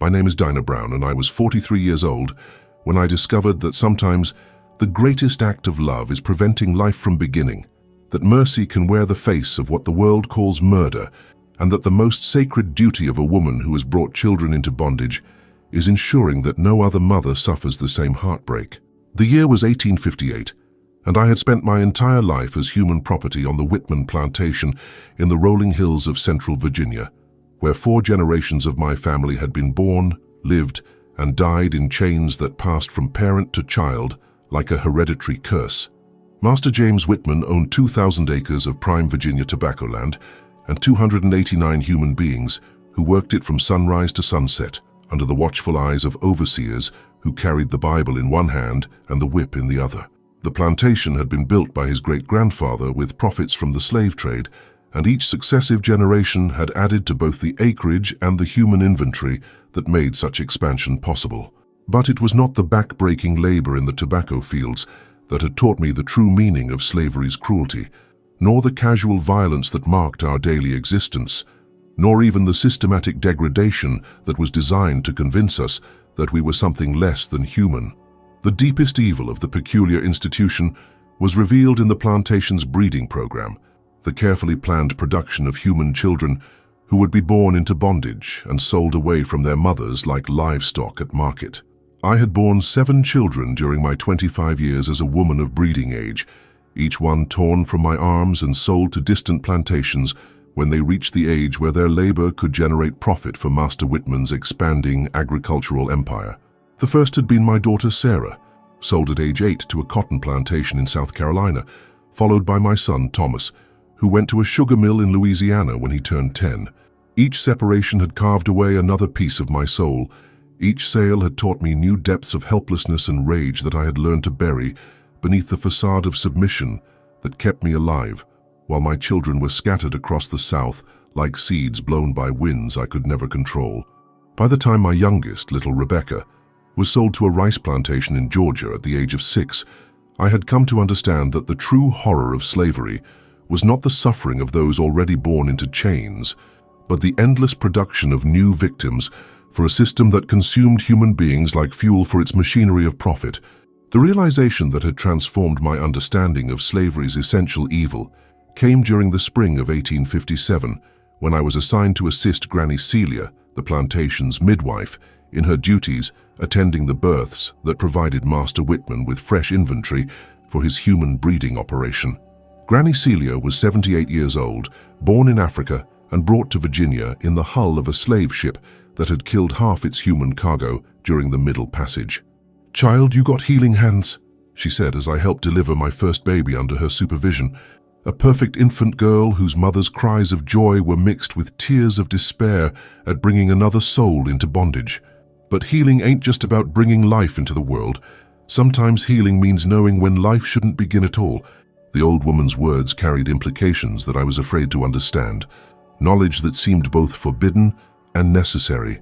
My name is Dinah Brown, and I was 43 years old when I discovered that sometimes the greatest act of love is preventing life from beginning, that mercy can wear the face of what the world calls murder, and that the most sacred duty of a woman who has brought children into bondage is ensuring that no other mother suffers the same heartbreak. The year was 1858, and I had spent my entire life as human property on the Whitman plantation in the rolling hills of central Virginia, where 4 generations of my family had been born, lived, and died in chains that passed from parent to child like a hereditary curse. Master James Whitman owned 2,000 acres of prime Virginia tobacco land and 289 human beings who worked it from sunrise to sunset under the watchful eyes of overseers who carried the Bible in one hand and the whip in the other. The plantation had been built by his great-grandfather with profits from the slave trade, and each successive generation had added to both the acreage and the human inventory that made such expansion possible. But it was not the back-breaking labor in the tobacco fields that had taught me the true meaning of slavery's cruelty, nor the casual violence that marked our daily existence, nor even the systematic degradation that was designed to convince us that we were something less than human. The deepest evil of the peculiar institution was revealed in the plantation's breeding program, the carefully planned production of human children who would be born into bondage and sold away from their mothers like livestock at market. I had borne 7 children during my 25 years as a woman of breeding age, each one torn from my arms and sold to distant plantations when they reached the age where their labor could generate profit for Master Whitman's expanding agricultural empire. The first had been my daughter Sarah, sold at age 8 to a cotton plantation in South Carolina, followed by my son Thomas, who went to a sugar mill in Louisiana when he turned 10. Each separation had carved away another piece of my soul. Each sale had taught me new depths of helplessness and rage that I had learned to bury beneath the facade of submission that kept me alive, while my children were scattered across the South like seeds blown by winds I could never control. By the time my youngest, little Rebecca, was sold to a rice plantation in Georgia at the age of 6, I had come to understand that the true horror of slavery was not the suffering of those already born into chains, but the endless production of new victims for a system that consumed human beings like fuel for its machinery of profit. The realization that had transformed my understanding of slavery's essential evil came during the spring of 1857, when I was assigned to assist Granny Celia, the plantation's midwife, in her duties attending the births that provided Master Whitman with fresh inventory for his human breeding operation. Granny Celia was 78 years old, born in Africa and brought to Virginia in the hull of a slave ship that had killed half its human cargo during the Middle Passage. "Child, you got healing hands," she said as I helped deliver my first baby under her supervision, a perfect infant girl whose mother's cries of joy were mixed with tears of despair at bringing another soul into bondage. But healing ain't just about bringing life into the world. Sometimes healing means knowing when life shouldn't begin at all. The old woman's words carried implications that I was afraid to understand, knowledge that seemed both forbidden and necessary,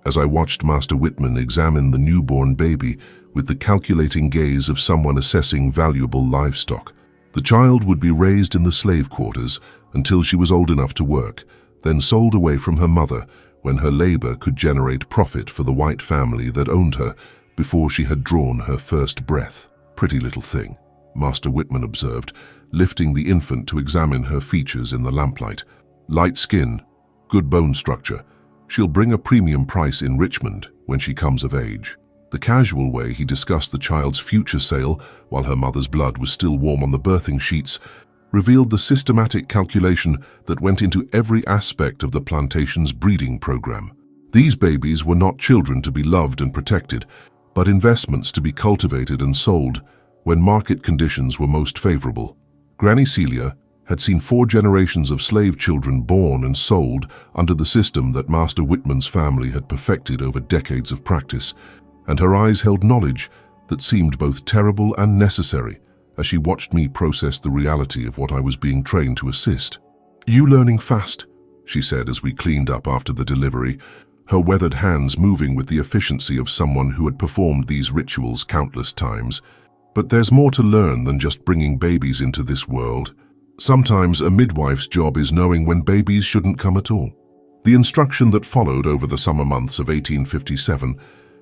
as I watched Master Whitman examine the newborn baby with the calculating gaze of someone assessing valuable livestock. The child would be raised in the slave quarters until she was old enough to work, then sold away from her mother when her labor could generate profit for the white family that owned her before she had drawn her first breath. "Pretty little thing," Master Whitman observed, lifting the infant to examine her features in the lamplight. "Light skin, good bone structure. She'll bring a premium price in Richmond when she comes of age." The casual way he discussed the child's future sale while her mother's blood was still warm on the birthing sheets revealed the systematic calculation that went into every aspect of the plantation's breeding program. These babies were not children to be loved and protected, but investments to be cultivated and sold when market conditions were most favorable. Granny Celia had seen 4 generations of slave children born and sold under the system that Master Whitman's family had perfected over decades of practice, and her eyes held knowledge that seemed both terrible and necessary as she watched me process the reality of what I was being trained to assist. "You learning fast," she said as we cleaned up after the delivery, her weathered hands moving with the efficiency of someone who had performed these rituals countless times. "But there's more to learn than just bringing babies into this world. Sometimes a midwife's job is knowing when babies shouldn't come at all." The instruction that followed over the summer months of 1857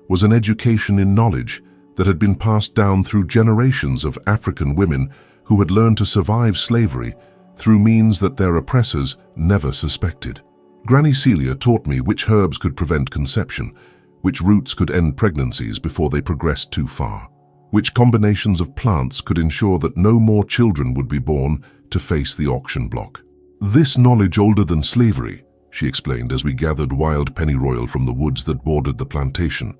was an education in knowledge that had been passed down through generations of African women who had learned to survive slavery through means that their oppressors never suspected. Granny Celia taught me which herbs could prevent conception, which roots could end pregnancies before they progressed too far, which combinations of plants could ensure that no more children would be born to face the auction block. "This knowledge older than slavery," she explained as we gathered wild pennyroyal from the woods that bordered the plantation.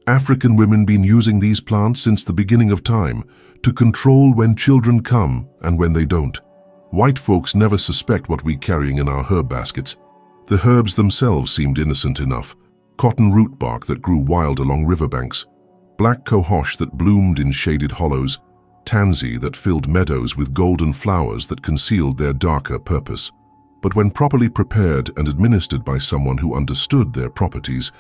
"African women been using these plants since the beginning of time to control when children come and when they don't. White folks never suspect what we carrying in our herb baskets." The herbs themselves seemed innocent enough. Cotton root bark that grew wild along riverbanks, black cohosh that bloomed in shaded hollows, tansy that filled meadows with golden flowers that concealed their darker purpose. But when properly prepared and administered by someone who understood their properties,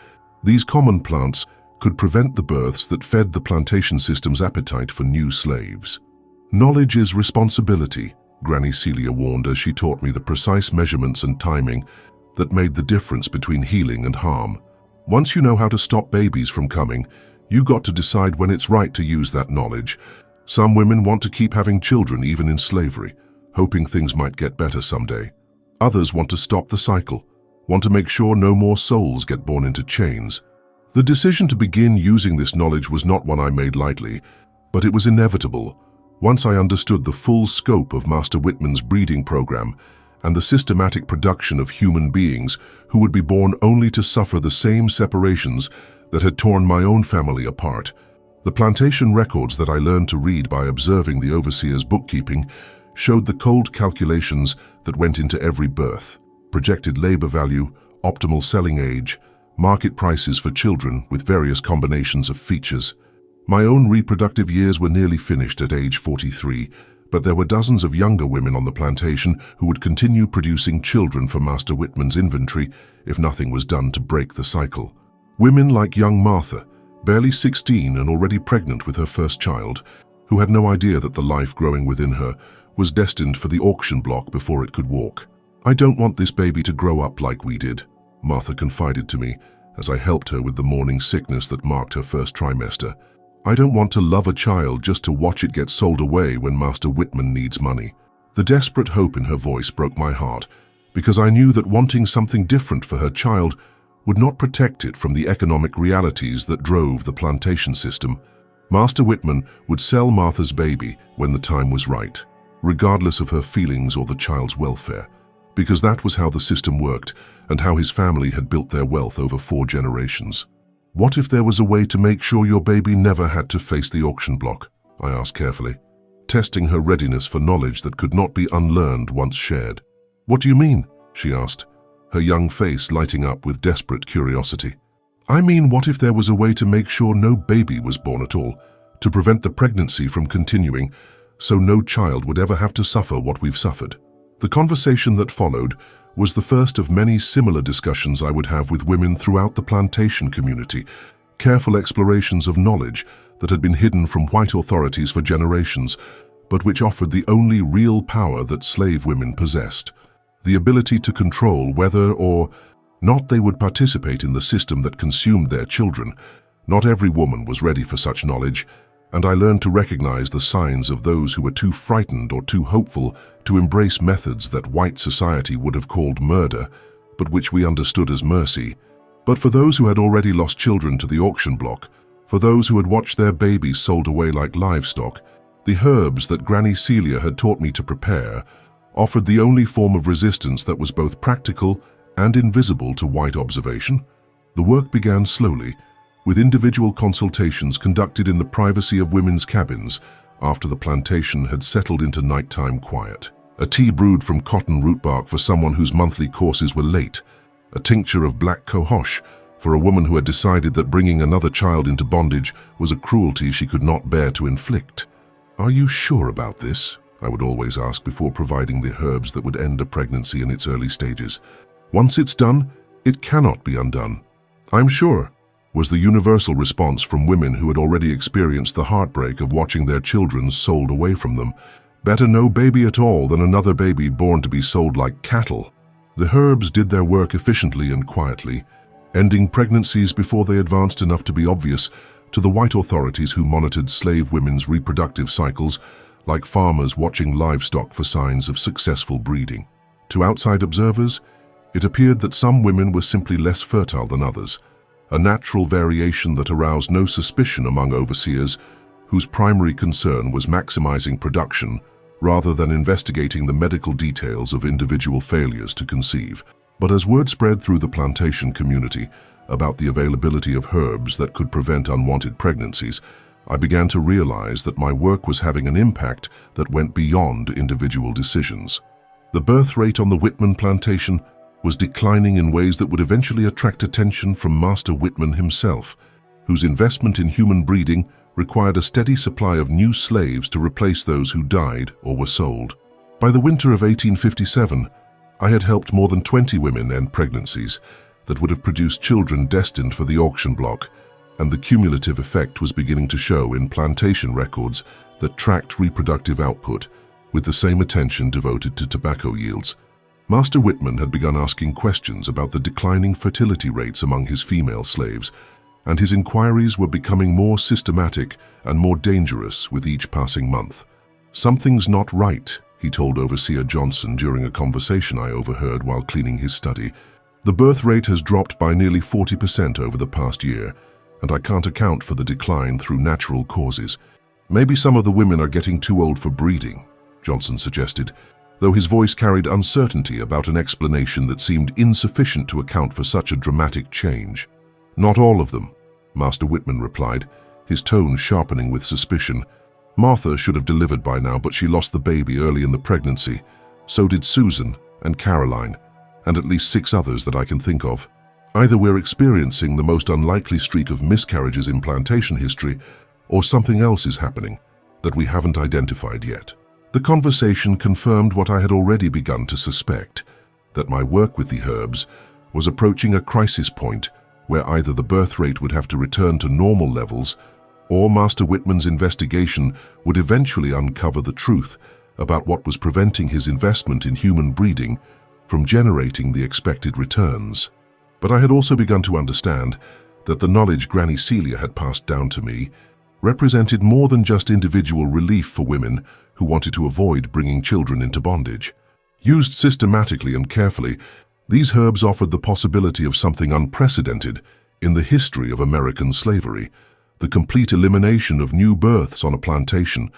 these common plants could prevent the births that fed the plantation system's appetite for new slaves. "Knowledge is responsibility," Granny Celia warned as she taught me the precise measurements and timing that made the difference between healing and harm. Once you know how to stop babies from coming, you got to decide when it's right to use that knowledge. Some women want to keep having children even in slavery, hoping things might get better someday. Others want to stop the cycle, want to make sure no more souls get born into chains. The decision to begin using this knowledge was not one I made lightly, but it was inevitable once I understood the full scope of Master Whitman's breeding program and the systematic production of human beings who would be born only to suffer the same separations that had torn my own family apart. The plantation records that I learned to read by observing the overseer's bookkeeping showed the cold calculations that went into every birth: projected labor value, optimal selling age, market prices for children with various combinations of features. My own reproductive years were nearly finished at age 43, but there were dozens of younger women on the plantation who would continue producing children for Master Whitman's inventory if nothing was done to break the cycle. Women like young Martha, barely 16 and already pregnant with her first child, who had no idea that the life growing within her was destined for the auction block before it could walk. "I don't want this baby to grow up like we did," Martha confided to me as I helped her with the morning sickness that marked her first trimester. "I don't want to love a child just to watch it get sold away when Master Whitman needs money." The desperate hope in her voice broke my heart, because I knew that wanting something different for her child would not protect it from the economic realities that drove the plantation system. Master Whitman would sell Martha's baby when the time was right, regardless of her feelings or the child's welfare, because that was how the system worked and how his family had built their wealth over 4 generations. "What if there was a way to make sure your baby never had to face the auction block?" I asked carefully, testing her readiness for knowledge that could not be unlearned once shared. "What do you mean?" she asked, her young face lighting up with desperate curiosity. "I mean, what if there was a way to make sure no baby was born at all, to prevent the pregnancy from continuing, so no child would ever have to suffer what we've suffered?" The conversation that followed was the first of many similar discussions I would have with women throughout the plantation community, careful explorations of knowledge that had been hidden from white authorities for generations, but which offered the only real power that slave women possessed: the ability to control whether or not they would participate in the system that consumed their children. Not every woman was ready for such knowledge, and I learned to recognize the signs of those who were too frightened or too hopeful to embrace methods that white society would have called murder, but which we understood as mercy. But for those who had already lost children to the auction block, for those who had watched their babies sold away like livestock, the herbs that Granny Celia had taught me to prepare offered the only form of resistance that was both practical and invisible to white observation. The work began slowly, with individual consultations conducted in the privacy of women's cabins after the plantation had settled into nighttime quiet. A tea brewed from cotton root bark for someone whose monthly courses were late. A tincture of black cohosh for a woman who had decided that bringing another child into bondage was a cruelty she could not bear to inflict. "Are you sure about this?" I would always ask before providing the herbs that would end a pregnancy in its early stages. "Once it's done, it cannot be undone." "I'm sure," was the universal response from women who had already experienced the heartbreak of watching their children sold away from them. "Better no baby at all than another baby born to be sold like cattle." The herbs did their work efficiently and quietly, ending pregnancies before they advanced enough to be obvious to the white authorities who monitored slave women's reproductive cycles, like farmers watching livestock for signs of successful breeding. To outside observers, it appeared that some women were simply less fertile than others, a natural variation that aroused no suspicion among overseers whose primary concern was maximizing production rather than investigating the medical details of individual failures to conceive. But as word spread through the plantation community about the availability of herbs that could prevent unwanted pregnancies, I began to realize that my work was having an impact that went beyond individual decisions. The birth rate on the Whitman plantation was declining in ways that would eventually attract attention from Master Whitman himself, whose investment in human breeding required a steady supply of new slaves to replace those who died or were sold. By the winter of 1857, I had helped more than 20 women end pregnancies that would have produced children destined for the auction block, and the cumulative effect was beginning to show in plantation records that tracked reproductive output with the same attention devoted to tobacco yields. Master Whitman had begun asking questions about the declining fertility rates among his female slaves, and his inquiries were becoming more systematic and more dangerous with each passing month. "Something's not right," he told Overseer Johnson during a conversation I overheard while cleaning his study. "The birth rate has dropped by nearly 40% over the past year, and I can't account for the decline through natural causes. Maybe some of the women are getting too old for breeding," Johnson suggested, though his voice carried uncertainty about an explanation that seemed insufficient to account for such a dramatic change. "Not all of them," Master Whitman replied, his tone sharpening with suspicion. "Martha should have delivered by now, but she lost the baby early in the pregnancy. So did Susan and Caroline, and at least 6 others that I can think of. Either we're experiencing the most unlikely streak of miscarriages in plantation history, or something else is happening that we haven't identified yet." The conversation confirmed what I had already begun to suspect, that my work with the herbs was approaching a crisis point where either the birth rate would have to return to normal levels, or Master Whitman's investigation would eventually uncover the truth about what was preventing his investment in human breeding from generating the expected returns. But I had also begun to understand that the knowledge Granny Celia had passed down to me represented more than just individual relief for women who wanted to avoid bringing children into bondage. Used systematically and carefully, these herbs offered the possibility of something unprecedented in the history of American slavery: the complete elimination of new births on a plantation,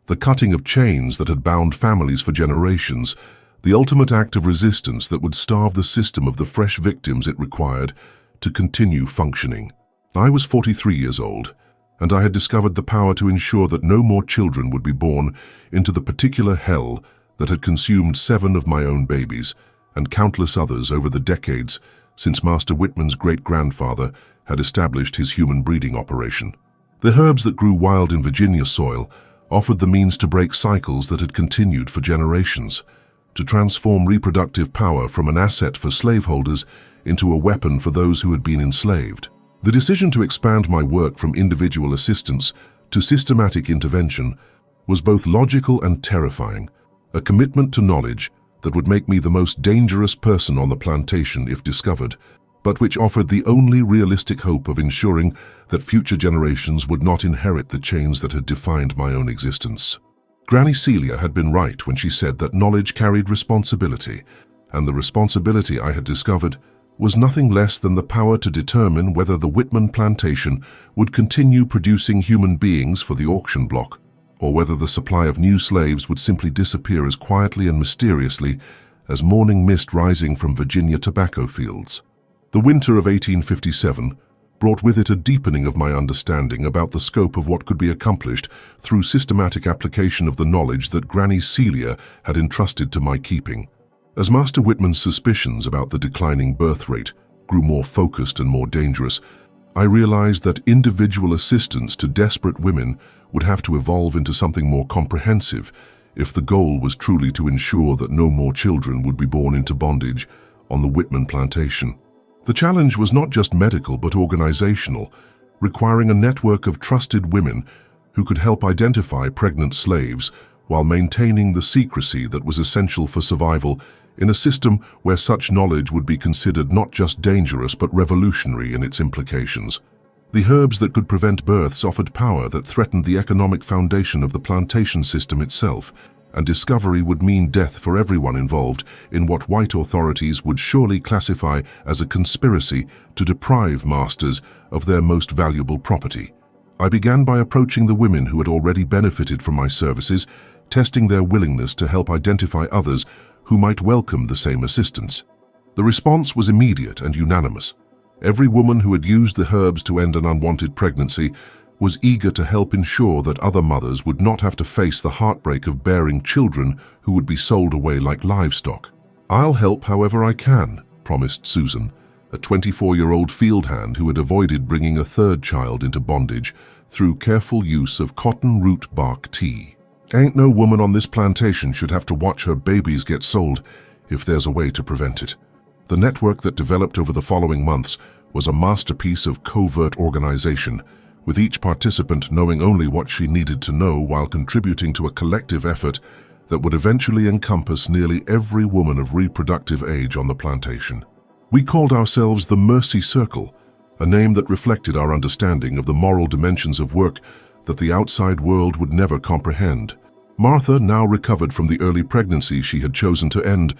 the cutting of chains that had bound families for generations, the ultimate act of resistance that would starve the system of the fresh victims it required to continue functioning. I was 43 years old, and I had discovered the power to ensure that no more children would be born into the particular hell that had consumed 7 of my own babies and countless others over the decades since Master Whitman's great-grandfather had established his human breeding operation. The herbs that grew wild in Virginia soil offered the means to break cycles that had continued for generations, to transform reproductive power from an asset for slaveholders into a weapon for those who had been enslaved. The decision to expand my work from individual assistance to systematic intervention was both logical and terrifying, a commitment to knowledge that would make me the most dangerous person on the plantation if discovered, but which offered the only realistic hope of ensuring that future generations would not inherit the chains that had defined my own existence. Granny Celia had been right when she said that knowledge carried responsibility, and the responsibility I had discovered was nothing less than the power to determine whether the Whitman plantation would continue producing human beings for the auction block, or whether the supply of new slaves would simply disappear as quietly and mysteriously as morning mist rising from Virginia tobacco fields. The winter of 1857 brought with it a deepening of my understanding about the scope of what could be accomplished through systematic application of the knowledge that Granny Celia had entrusted to my keeping. As Master Whitman's suspicions about the declining birth rate grew more focused and more dangerous, I realized that individual assistance to desperate women would have to evolve into something more comprehensive if the goal was truly to ensure that no more children would be born into bondage on the Whitman plantation. The challenge was not just medical but organizational, requiring a network of trusted women who could help identify pregnant slaves while maintaining the secrecy that was essential for survival in a system where such knowledge would be considered not just dangerous but revolutionary in its implications. The herbs that could prevent births offered power that threatened the economic foundation of the plantation system itself, and discovery would mean death for everyone involved in what white authorities would surely classify as a conspiracy to deprive masters of their most valuable property. I began by approaching the women who had already benefited from my services, testing their willingness to help identify others who might welcome the same assistance. The response was immediate and unanimous. Every woman who had used the herbs to end an unwanted pregnancy was eager to help ensure that other mothers would not have to face the heartbreak of bearing children who would be sold away like livestock. "I'll help however I can," promised Susan, a 24-year-old field hand who had avoided bringing a third child into bondage through careful use of cotton root bark tea. "Ain't no woman on this plantation should have to watch her babies get sold if there's a way to prevent it." The network that developed over the following months was a masterpiece of covert organization, with each participant knowing only what she needed to know while contributing to a collective effort that would eventually encompass nearly every woman of reproductive age on the plantation. We called ourselves the Mercy Circle, a name that reflected our understanding of the moral dimensions of work that the outside world would never comprehend. Martha, now recovered from the early pregnancy she had chosen to end,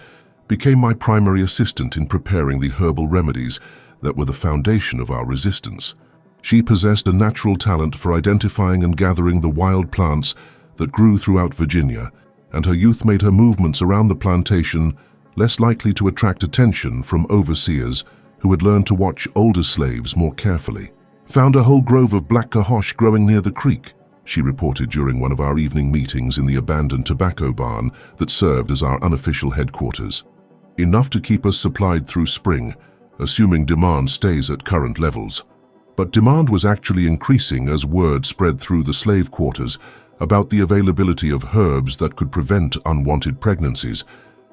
became my primary assistant in preparing the herbal remedies that were the foundation of our resistance. She possessed a natural talent for identifying and gathering the wild plants that grew throughout Virginia, and her youth made her movements around the plantation less likely to attract attention from overseers who had learned to watch older slaves more carefully. "Found a whole grove of black cohosh growing near the creek," she reported during one of our evening meetings in the abandoned tobacco barn that served as our unofficial headquarters. "Enough to keep us supplied through spring, assuming demand stays at current levels." But demand was actually increasing as word spread through the slave quarters about the availability of herbs that could prevent unwanted pregnancies,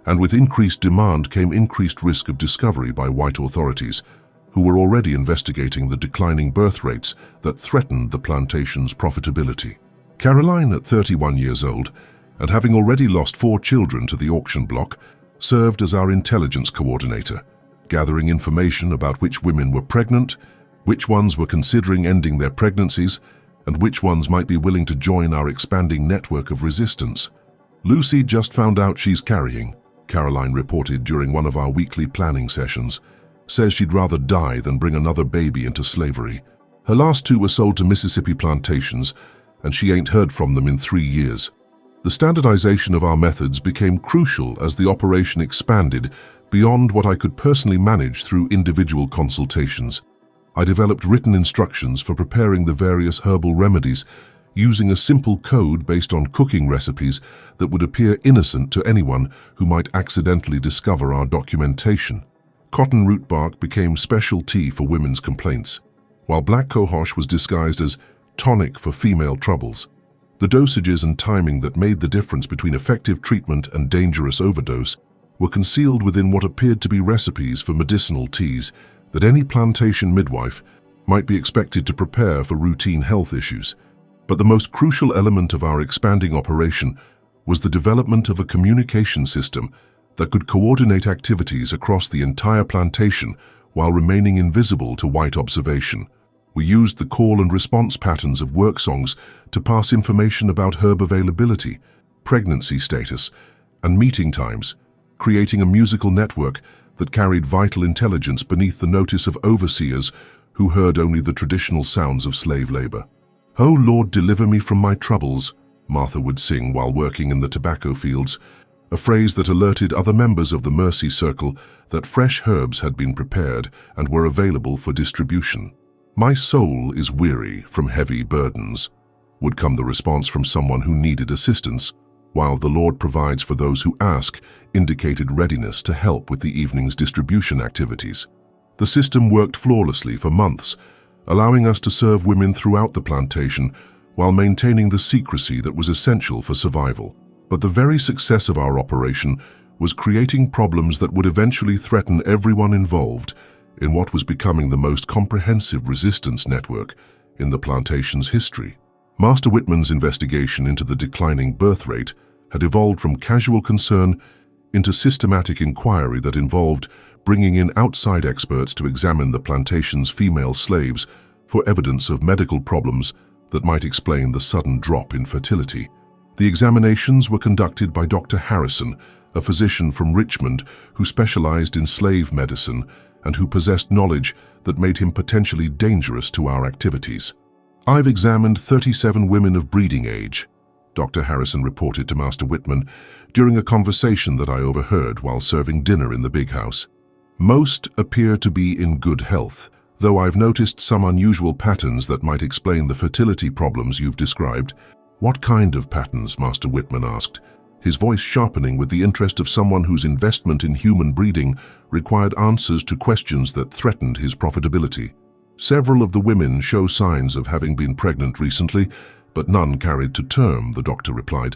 and with increased demand came increased risk of discovery by white authorities, who were already investigating the declining birth rates that threatened the plantation's profitability. Caroline, at 31 years old, and having already lost 4 children to the auction block, served as our intelligence coordinator, gathering information about which women were pregnant, which ones were considering ending their pregnancies, and which ones might be willing to join our expanding network of resistance. "Lucy just found out she's carrying," Caroline reported during one of our weekly planning sessions. "Says she'd rather die than bring another baby into slavery. Her last 2 were sold to Mississippi plantations, and she ain't heard from them in 3 years." The standardization of our methods became crucial as the operation expanded beyond what I could personally manage through individual consultations. I developed written instructions for preparing the various herbal remedies, using a simple code based on cooking recipes that would appear innocent to anyone who might accidentally discover our documentation. Cotton root bark became special tea for women's complaints, while black cohosh was disguised as tonic for female troubles. The dosages and timing that made the difference between effective treatment and dangerous overdose were concealed within what appeared to be recipes for medicinal teas that any plantation midwife might be expected to prepare for routine health issues. But the most crucial element of our expanding operation was the development of a communication system that could coordinate activities across the entire plantation while remaining invisible to white observation. We used the call and response patterns of work songs to pass information about herb availability, pregnancy status, and meeting times, creating a musical network that carried vital intelligence beneath the notice of overseers who heard only the traditional sounds of slave labor. "Oh Lord, deliver me from my troubles," Martha would sing while working in the tobacco fields, a phrase that alerted other members of the Mercy Circle that fresh herbs had been prepared and were available for distribution. "My soul is weary from heavy burdens," would come the response from someone who needed assistance, while "the Lord provides for those who ask" indicated readiness to help with the evening's distribution activities. The system worked flawlessly for months, allowing us to serve women throughout the plantation while maintaining the secrecy that was essential for survival. But the very success of our operation was creating problems that would eventually threaten everyone involved in what was becoming the most comprehensive resistance network in the plantation's history. Master Whitman's investigation into the declining birth rate had evolved from casual concern into systematic inquiry that involved bringing in outside experts to examine the plantation's female slaves for evidence of medical problems that might explain the sudden drop in fertility. The examinations were conducted by Dr. Harrison, a physician from Richmond who specialized in slave medicine and who possessed knowledge that made him potentially dangerous to our activities. "I've examined 37 women of breeding age," Dr. Harrison reported to Master Whitman during a conversation that I overheard while serving dinner in the big house. "Most appear to be in good health, though I've noticed some unusual patterns that might explain the fertility problems you've described." "What kind of patterns?" Master Whitman asked, his voice sharpening with the interest of someone whose investment in human breeding required answers to questions that threatened his profitability. "Several of the women show signs of having been pregnant recently, but none carried to term," the doctor replied.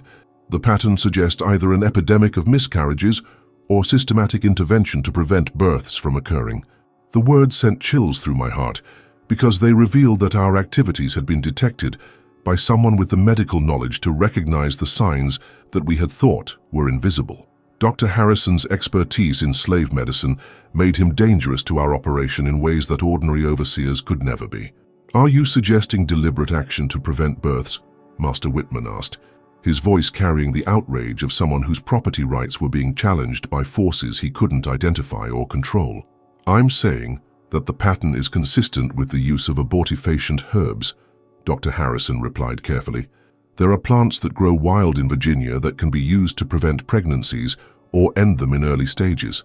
"The pattern suggests either an epidemic of miscarriages or systematic intervention to prevent births from occurring." The words sent chills through my heart because they revealed that our activities had been detected by someone with the medical knowledge to recognize the signs that we had thought were invisible. Dr. Harrison's expertise in slave medicine made him dangerous to our operation in ways that ordinary overseers could never be. "Are you suggesting deliberate action to prevent births?" Master Whitman asked, his voice carrying the outrage of someone whose property rights were being challenged by forces he couldn't identify or control. "I'm saying that the pattern is consistent with the use of abortifacient herbs," Dr. Harrison replied carefully. "There are plants that grow wild in Virginia that can be used to prevent pregnancies or end them in early stages.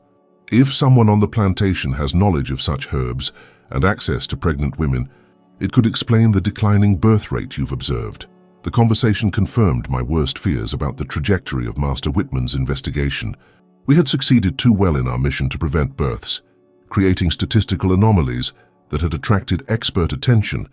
If someone on the plantation has knowledge of such herbs and access to pregnant women, it could explain the declining birth rate you've observed." The conversation confirmed my worst fears about the trajectory of Master Whitman's investigation. We had succeeded too well in our mission to prevent births, creating statistical anomalies that had attracted expert attention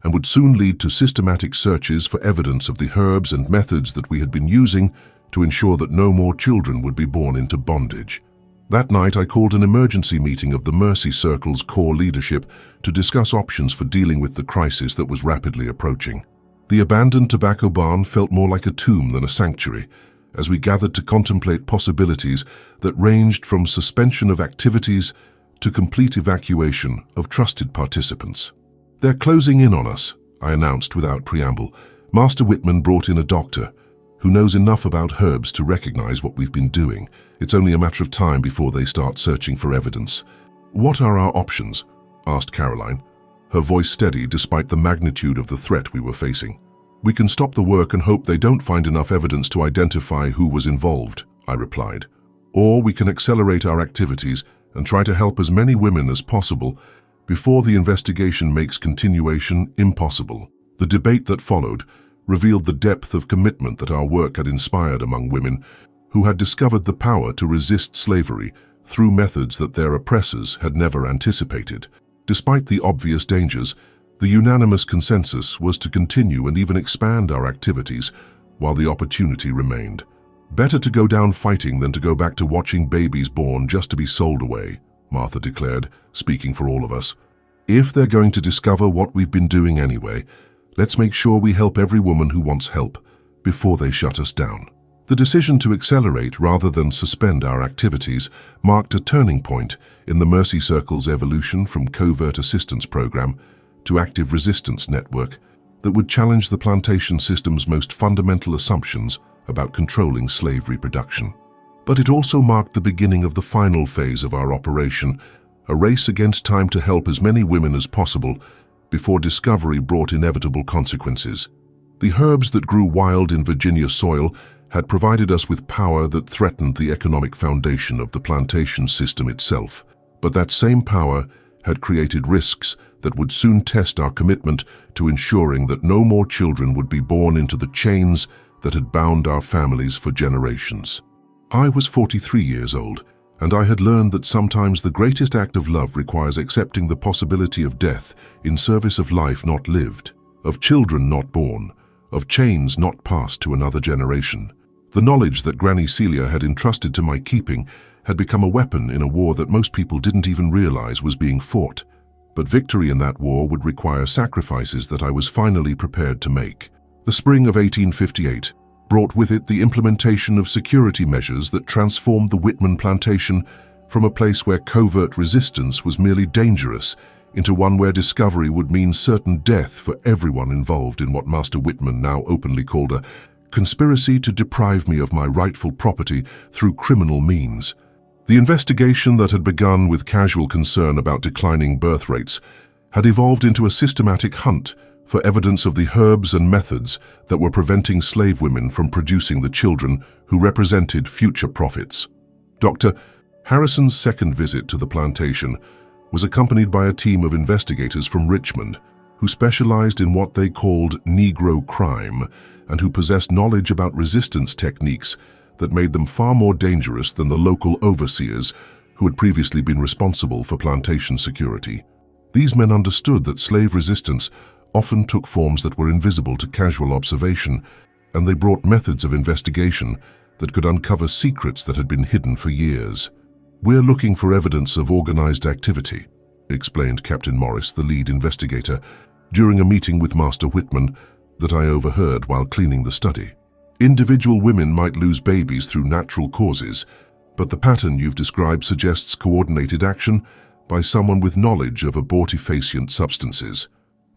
and would soon lead to systematic searches for evidence of the herbs and methods that we had been using to ensure that no more children would be born into bondage. That night, I called an emergency meeting of the Mercy Circle's core leadership to discuss options for dealing with the crisis that was rapidly approaching. The abandoned tobacco barn felt more like a tomb than a sanctuary, as we gathered to contemplate possibilities that ranged from suspension of activities to complete evacuation of trusted participants. "They're closing in on us," I announced without preamble. Master Whitman brought in a doctor who knows enough about herbs to recognize what we've been doing. It's only a matter of time before they start searching for evidence. "What are our options?" asked Caroline, her voice steady despite the magnitude of the threat we were facing. "We can stop the work and hope they don't find enough evidence to identify who was involved," I replied. "Or we can accelerate our activities and try to help as many women as possible before the investigation makes continuation impossible." The debate that followed revealed the depth of commitment that our work had inspired among women who had discovered the power to resist slavery through methods that their oppressors had never anticipated. Despite the obvious dangers, the unanimous consensus was to continue and even expand our activities while the opportunity remained. "Better to go down fighting than to go back to watching babies born just to be sold away," Martha declared, speaking for all of us. "If they're going to discover what we've been doing anyway, let's make sure we help every woman who wants help before they shut us down." The decision to accelerate rather than suspend our activities marked a turning point in the Mercy Circle's evolution from covert assistance program to active resistance network that would challenge the plantation system's most fundamental assumptions about controlling slave reproduction. But it also marked the beginning of the final phase of our operation, a race against time to help as many women as possible before discovery brought inevitable consequences. The herbs that grew wild in Virginia soil had provided us with power that threatened the economic foundation of the plantation system itself. But that same power had created risks that would soon test our commitment to ensuring that no more children would be born into the chains that had bound our families for generations. I was 43 years old, and I had learned that sometimes the greatest act of love requires accepting the possibility of death in service of life not lived, of children not born, of chains not passed to another generation. The knowledge that Granny Celia had entrusted to my keeping had become a weapon in a war that most people didn't even realize was being fought. But victory in that war would require sacrifices that I was finally prepared to make. The spring of 1858, brought with it the implementation of security measures that transformed the Whitman plantation from a place where covert resistance was merely dangerous into one where discovery would mean certain death for everyone involved in what Master Whitman now openly called a conspiracy to deprive me of my rightful property through criminal means. The investigation that had begun with casual concern about declining birth rates had evolved into a systematic hunt for evidence of the herbs and methods that were preventing slave women from producing the children who represented future profits. Dr. Harrison's second visit to the plantation was accompanied by a team of investigators from Richmond who specialized in what they called Negro crime and who possessed knowledge about resistance techniques that made them far more dangerous than the local overseers who had previously been responsible for plantation security. These men understood that slave resistance often took forms that were invisible to casual observation, and they brought methods of investigation that could uncover secrets that had been hidden for years. "We're looking for evidence of organized activity," explained Captain Morris, the lead investigator, during a meeting with Master Whitman that I overheard while cleaning the study. "Individual women might lose babies through natural causes, but the pattern you've described suggests coordinated action by someone with knowledge of abortifacient substances."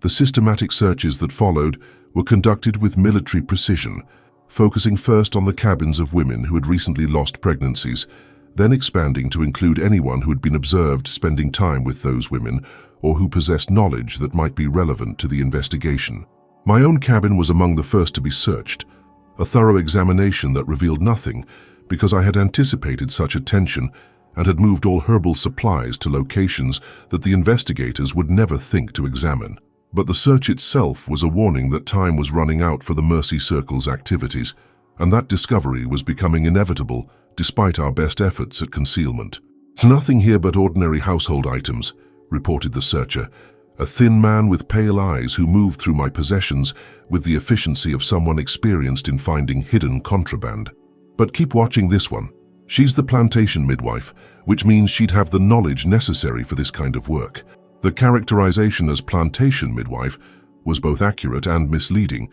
The systematic searches that followed were conducted with military precision, focusing first on the cabins of women who had recently lost pregnancies, then expanding to include anyone who had been observed spending time with those women or who possessed knowledge that might be relevant to the investigation. My own cabin was among the first to be searched, a thorough examination that revealed nothing because I had anticipated such attention and had moved all herbal supplies to locations that the investigators would never think to examine. But the search itself was a warning that time was running out for the Mercy Circle's activities, and that discovery was becoming inevitable despite our best efforts at concealment. "Nothing here but ordinary household items," reported the searcher, a thin man with pale eyes who moved through my possessions with the efficiency of someone experienced in finding hidden contraband. "But keep watching this one. She's the plantation midwife, which means she'd have the knowledge necessary for this kind of work." The characterization as plantation midwife was both accurate and misleading,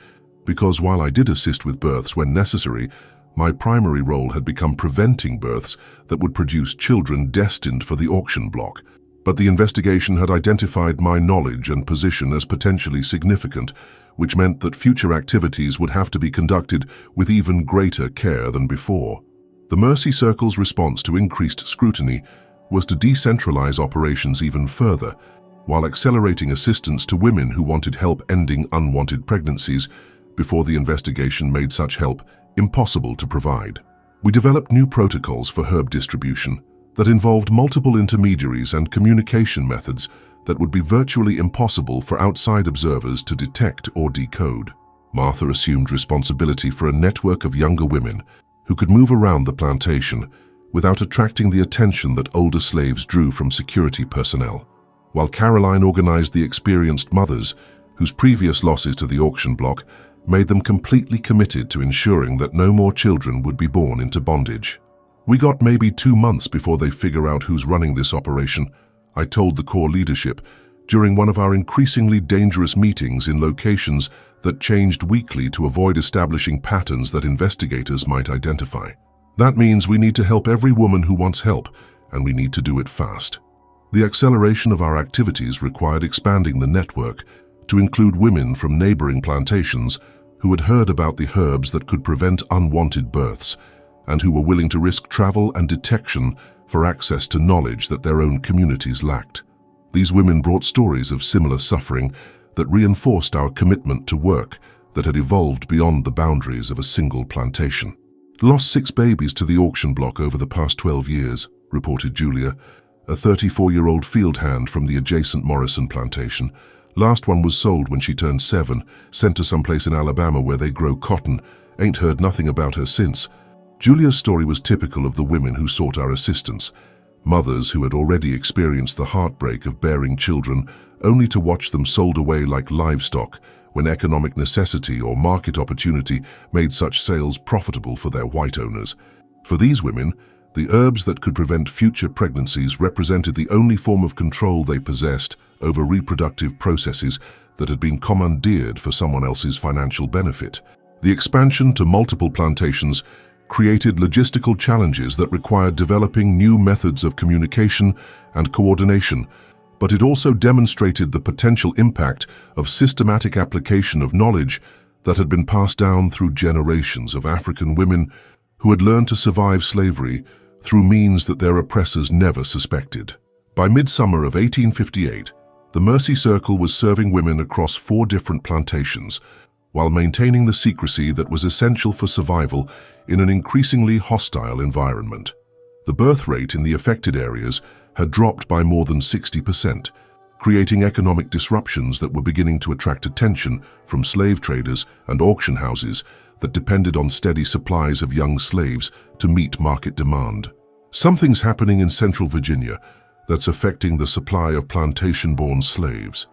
because while I did assist with births when necessary, my primary role had become preventing births that would produce children destined for the auction block. But the investigation had identified my knowledge and position as potentially significant, which meant that future activities would have to be conducted with even greater care than before. The Mercy Circle's response to increased scrutiny was to decentralize operations even further, while accelerating assistance to women who wanted help ending unwanted pregnancies before the investigation made such help impossible to provide. We developed new protocols for herb distribution that involved multiple intermediaries and communication methods that would be virtually impossible for outside observers to detect or decode. Martha assumed responsibility for a network of younger women who could move around the plantation without attracting the attention that older slaves drew from security personnel, while Caroline organized the experienced mothers whose previous losses to the auction block made them completely committed to ensuring that no more children would be born into bondage. "We got maybe 2 months before they figure out who's running this operation," I told the core leadership during one of our increasingly dangerous meetings in locations that changed weekly to avoid establishing patterns that investigators might identify. "That means we need to help every woman who wants help, and we need to do it fast." The acceleration of our activities required expanding the network to include women from neighboring plantations who had heard about the herbs that could prevent unwanted births and who were willing to risk travel and detection for access to knowledge that their own communities lacked. These women brought stories of similar suffering that reinforced our commitment to work that had evolved beyond the boundaries of a single plantation. "Lost 6 babies to the auction block over the past 12 years, reported Julia, a 34-year-old field hand from the adjacent Morrison plantation. "Last one was sold when she turned 7, sent to someplace in Alabama where they grow cotton. Ain't heard nothing about her since." Julia's story was typical of the women who sought our assistance, mothers who had already experienced the heartbreak of bearing children only to watch them sold away like livestock when economic necessity or market opportunity made such sales profitable for their white owners. For these women, the herbs that could prevent future pregnancies represented the only form of control they possessed over reproductive processes that had been commandeered for someone else's financial benefit. The expansion to multiple plantations created logistical challenges that required developing new methods of communication and coordination, but it also demonstrated the potential impact of systematic application of knowledge that had been passed down through generations of African women who had learned to survive slavery through means that their oppressors never suspected. By midsummer of 1858, the Mercy Circle was serving women across 4 different plantations, while maintaining the secrecy that was essential for survival in an increasingly hostile environment. The birth rate in the affected areas had dropped by more than 60%, creating economic disruptions that were beginning to attract attention from slave traders and auction houses that depended on steady supplies of young slaves to meet market demand. Something's happening in central Virginia that's affecting the supply of plantation-born slaves,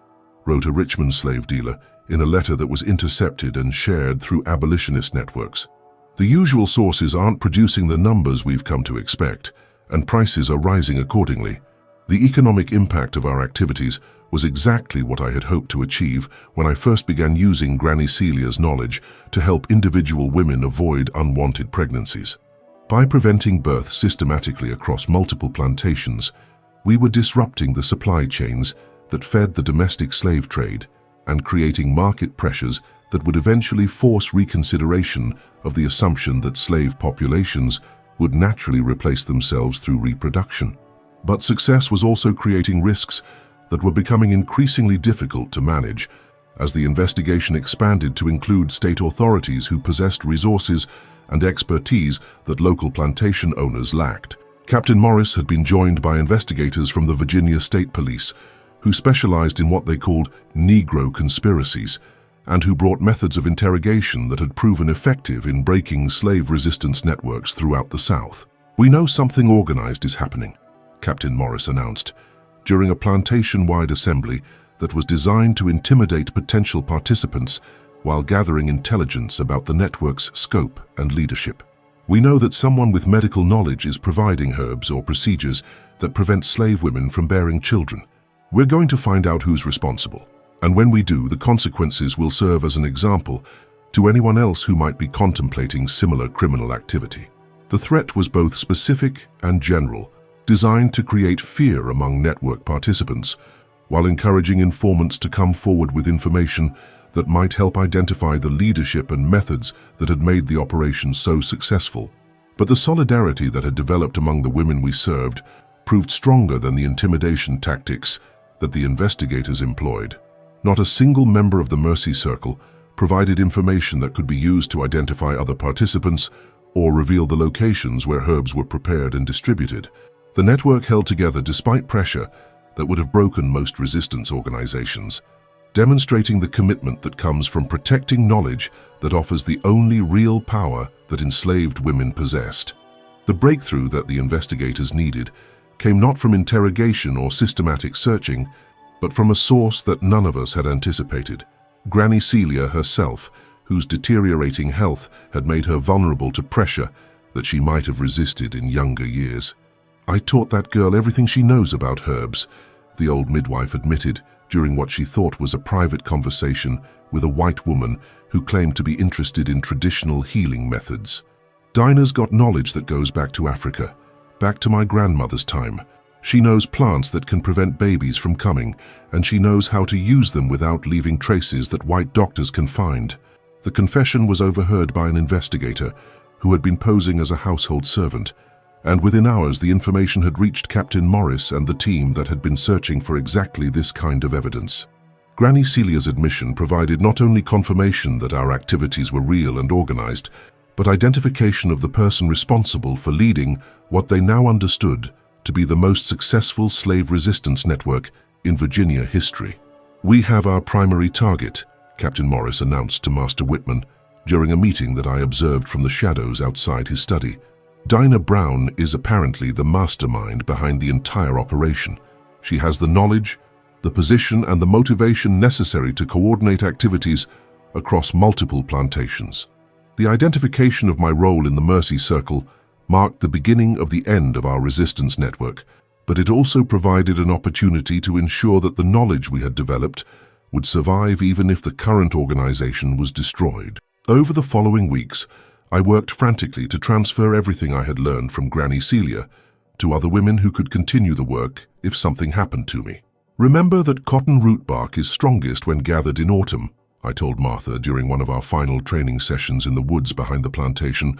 wrote a Richmond slave dealer in a letter that was intercepted and shared through abolitionist networks. The usual sources aren't producing the numbers we've come to expect, and prices are rising accordingly. The economic impact of our activities was exactly what I had hoped to achieve when I first began using Granny Celia's knowledge to help individual women avoid unwanted pregnancies. By preventing births systematically across multiple plantations, we were disrupting the supply chains that fed the domestic slave trade and creating market pressures that would eventually force reconsideration of the assumption that slave populations would naturally replace themselves through reproduction. But success was also creating risks that were becoming increasingly difficult to manage as the investigation expanded to include state authorities who possessed resources and expertise that local plantation owners lacked. Captain Morris had been joined by investigators from the Virginia State Police, who specialized in what they called Negro conspiracies, and who brought methods of interrogation that had proven effective in breaking slave resistance networks throughout the South. "We know something organized is happening," Captain Morris announced, during a plantation-wide assembly that was designed to intimidate potential participants while gathering intelligence about the network's scope and leadership. "We know that someone with medical knowledge is providing herbs or procedures that prevent slave women from bearing children. We're going to find out who's responsible, and when we do, the consequences will serve as an example to anyone else who might be contemplating similar criminal activity." The threat was both specific and general, designed to create fear among network participants, while encouraging informants to come forward with information that might help identify the leadership and methods that had made the operation so successful. But the solidarity that had developed among the women we served proved stronger than the intimidation tactics that the investigators employed. Not a single member of the Mercy Circle provided information that could be used to identify other participants or reveal the locations where herbs were prepared and distributed. The network held together despite pressure that would have broken most resistance organizations, demonstrating the commitment that comes from protecting knowledge that offers the only real power that enslaved women possessed. The breakthrough that the investigators needed came not from interrogation or systematic searching, but from a source that none of us had anticipated: Granny Celia herself, whose deteriorating health had made her vulnerable to pressure that she might have resisted in younger years. "I taught that girl everything she knows about herbs," the old midwife admitted during what she thought was a private conversation with a white woman who claimed to be interested in traditional healing methods. "Dinah's got knowledge that goes back to Africa, back to my grandmother's time. She knows plants that can prevent babies from coming, and she knows how to use them without leaving traces that white doctors can find." The confession was overheard by an investigator who had been posing as a household servant, and within hours the information had reached Captain Morris and the team that had been searching for exactly this kind of evidence. Granny Celia's admission provided not only confirmation that our activities were real and organized, but identification of the person responsible for leading what they now understood to be the most successful slave resistance network in Virginia history. "We have our primary target," Captain Morris announced to Master Whitman during a meeting that I observed from the shadows outside his study. "Dinah Brown is apparently the mastermind behind the entire operation. She has the knowledge, the position, and the motivation necessary to coordinate activities across multiple plantations." The identification of my role in the Mercy Circle marked the beginning of the end of our resistance network, but it also provided an opportunity to ensure that the knowledge we had developed would survive even if the current organization was destroyed. Over the following weeks, I worked frantically to transfer everything I had learned from Granny Celia to other women who could continue the work if something happened to me. "Remember that cotton root bark is strongest when gathered in autumn," I told Martha during one of our final training sessions in the woods behind the plantation.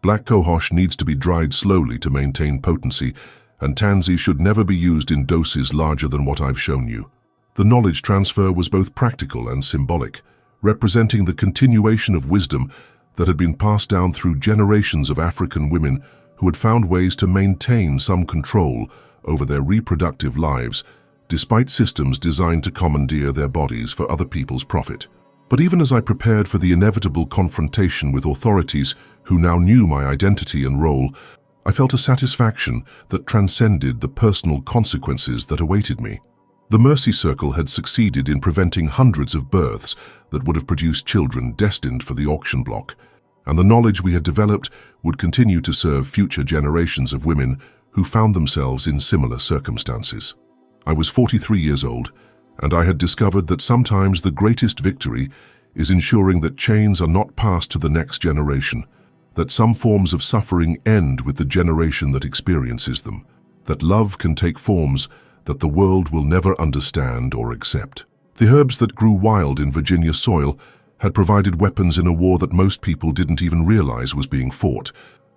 "Black cohosh needs to be dried slowly to maintain potency, and tansy should never be used in doses larger than what I've shown you." The knowledge transfer was both practical and symbolic, representing the continuation of wisdom that had been passed down through generations of African women who had found ways to maintain some control over their reproductive lives, despite systems designed to commandeer their bodies for other people's profit. But even as I prepared for the inevitable confrontation with authorities who now knew my identity and role, I felt a satisfaction that transcended the personal consequences that awaited me. The Mercy Circle had succeeded in preventing hundreds of births that would have produced children destined for the auction block, and the knowledge we had developed would continue to serve future generations of women who found themselves in similar circumstances. I was 43 years old, and I had discovered that sometimes the greatest victory is ensuring that chains are not passed to the next generation, that some forms of suffering end with the generation that experiences them, that love can take forms that the world will never understand or accept. The herbs that grew wild in Virginia soil had provided weapons in a war that most people didn't even realize was being fought.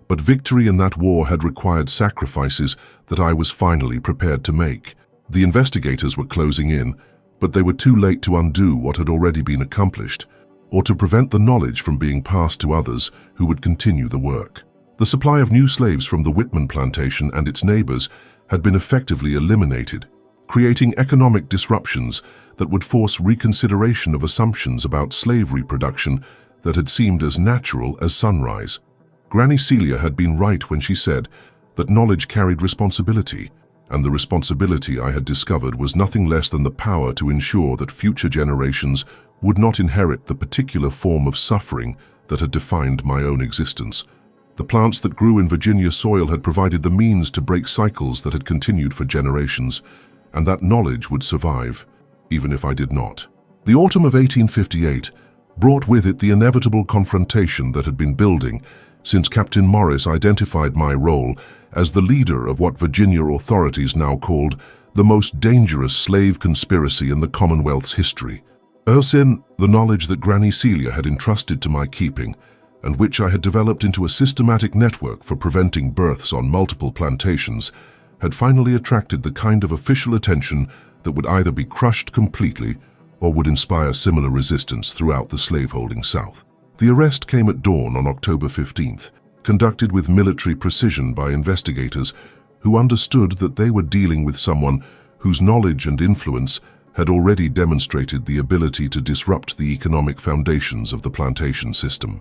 But victory in that war had required sacrifices that I was finally prepared to make. The investigators were closing in, but they were too late to undo what had already been accomplished, or to prevent the knowledge from being passed to others who would continue the work. The supply of new slaves from the Whitman plantation and its neighbors had been effectively eliminated, creating economic disruptions that would force reconsideration of assumptions about slavery production that had seemed as natural as sunrise. Granny Celia had been right when she said that knowledge carried responsibility, and the responsibility I had discovered was nothing less than the power to ensure that future generations would not inherit the particular form of suffering that had defined my own existence. The plants that grew in Virginia soil had provided the means to break cycles that had continued for generations, and that knowledge would survive, even if I did not. The autumn of 1858 brought with it the inevitable confrontation that had been building since Captain Morris identified my role as the leader of what Virginia authorities now called the most dangerous slave conspiracy in the Commonwealth's history. Ersin, the knowledge that Granny Celia had entrusted to my keeping, and which I had developed into a systematic network for preventing births on multiple plantations, had finally attracted the kind of official attention that would either be crushed completely or would inspire similar resistance throughout the slaveholding South. The arrest came at dawn on October 15th, conducted with military precision by investigators who understood that they were dealing with someone whose knowledge and influence had already demonstrated the ability to disrupt the economic foundations of the plantation system.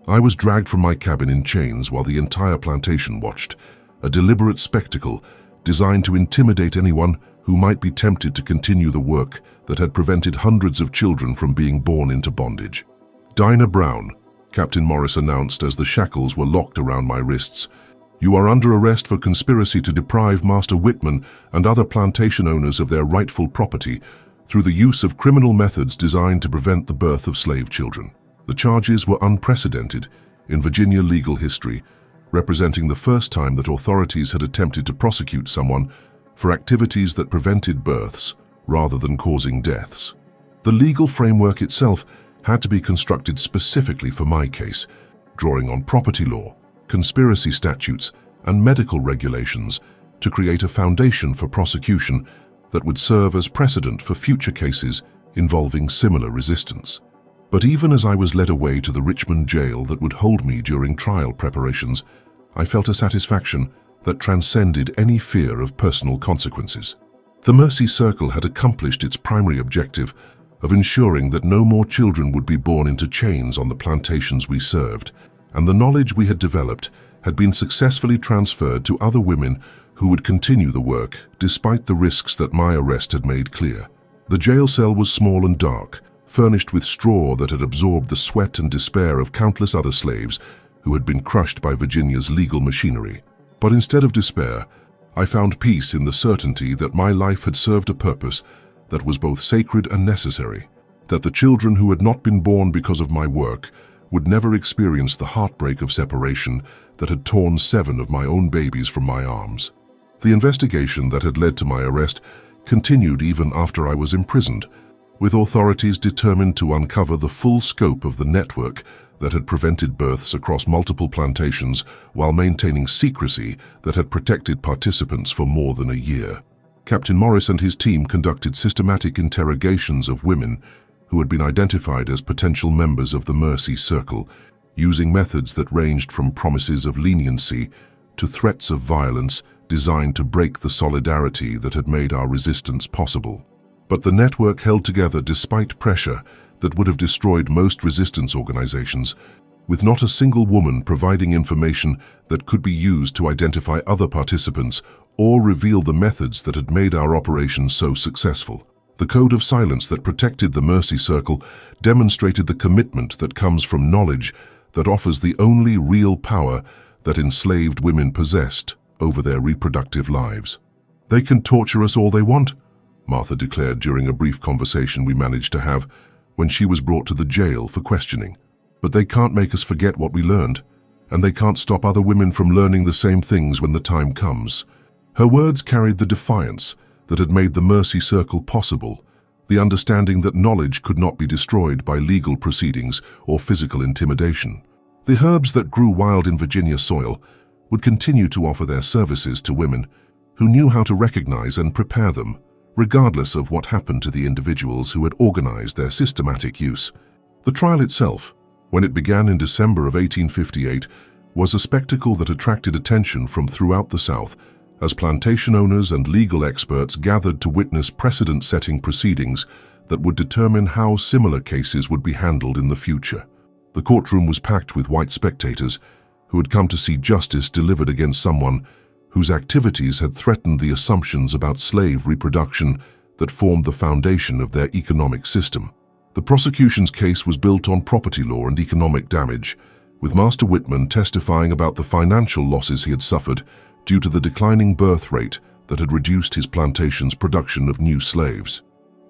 I was dragged from my cabin in chains while the entire plantation watched, a deliberate spectacle designed to intimidate anyone who might be tempted to continue the work that had prevented hundreds of children from being born into bondage. "Dinah Brown," Captain Morris announced as the shackles were locked around my wrists, "you are under arrest for conspiracy to deprive Master Whitman and other plantation owners of their rightful property through the use of criminal methods designed to prevent the birth of slave children." The charges were unprecedented in Virginia legal history, representing the first time that authorities had attempted to prosecute someone for activities that prevented births rather than causing deaths. The legal framework itself had to be constructed specifically for my case, drawing on property law, conspiracy statutes, and medical regulations to create a foundation for prosecution that would serve as precedent for future cases involving similar resistance. But even as I was led away to the Richmond jail that would hold me during trial preparations, I felt a satisfaction that transcended any fear of personal consequences. The Mercy Circle had accomplished its primary objective of ensuring that no more children would be born into chains on the plantations we served, and the knowledge we had developed had been successfully transferred to other women who would continue the work despite the risks that my arrest had made clear. The jail cell was small and dark, furnished with straw that had absorbed the sweat and despair of countless other slaves who had been crushed by Virginia's legal machinery. But instead of despair, I found peace in the certainty that my life had served a purpose that was both sacred and necessary, that the children who had not been born because of my work would never experience the heartbreak of separation that had torn 7 of my own babies from my arms. The investigation that had led to my arrest continued even after I was imprisoned, with authorities determined to uncover the full scope of the network that had prevented births across multiple plantations while maintaining secrecy that had protected participants for more than a year. Captain Morris and his team conducted systematic interrogations of women who had been identified as potential members of the Mercy Circle, using methods that ranged from promises of leniency to threats of violence designed to break the solidarity that had made our resistance possible. But the network held together despite pressure that would have destroyed most resistance organizations, with not a single woman providing information that could be used to identify other participants or reveal the methods that had made our operation so successful. The code of silence that protected the Mercy Circle demonstrated the commitment that comes from knowledge that offers the only real power that enslaved women possessed over their reproductive lives. "They can torture us all they want," Martha declared during a brief conversation we managed to have when she was brought to the jail for questioning. "But they can't make us forget what we learned, and they can't stop other women from learning the same things when the time comes." Her words carried the defiance that had made the Mercy Circle possible, the understanding that knowledge could not be destroyed by legal proceedings or physical intimidation. The herbs that grew wild in Virginia soil would continue to offer their services to women who knew how to recognize and prepare them, regardless of what happened to the individuals who had organized their systematic use. The trial itself, when it began in December of 1858, was a spectacle that attracted attention from throughout the South as plantation owners and legal experts gathered to witness precedent-setting proceedings that would determine how similar cases would be handled in the future. The courtroom was packed with white spectators who had come to see justice delivered against someone whose activities had threatened the assumptions about slave reproduction that formed the foundation of their economic system. The prosecution's case was built on property law and economic damage, with Master Whitman testifying about the financial losses he had suffered due to the declining birth rate that had reduced his plantation's production of new slaves.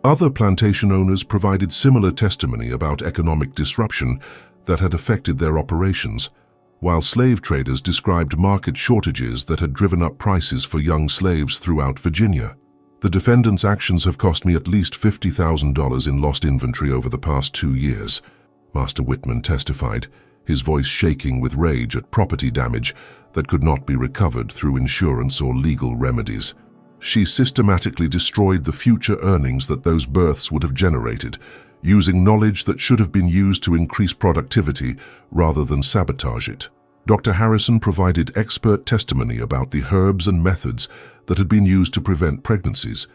Other plantation owners provided similar testimony about economic disruption that had affected their operations, while slave traders described market shortages that had driven up prices for young slaves throughout Virginia. "The defendant's actions have cost me at least $50,000 in lost inventory over the past 2 years, Master Whitman testified, his voice shaking with rage at property damage that could not be recovered through insurance or legal remedies. She systematically destroyed the future earnings that those births would have generated, using knowledge that should have been used to increase productivity rather than sabotage it. Dr. Harrison provided expert testimony about the herbs and methods that had been used to prevent pregnancies,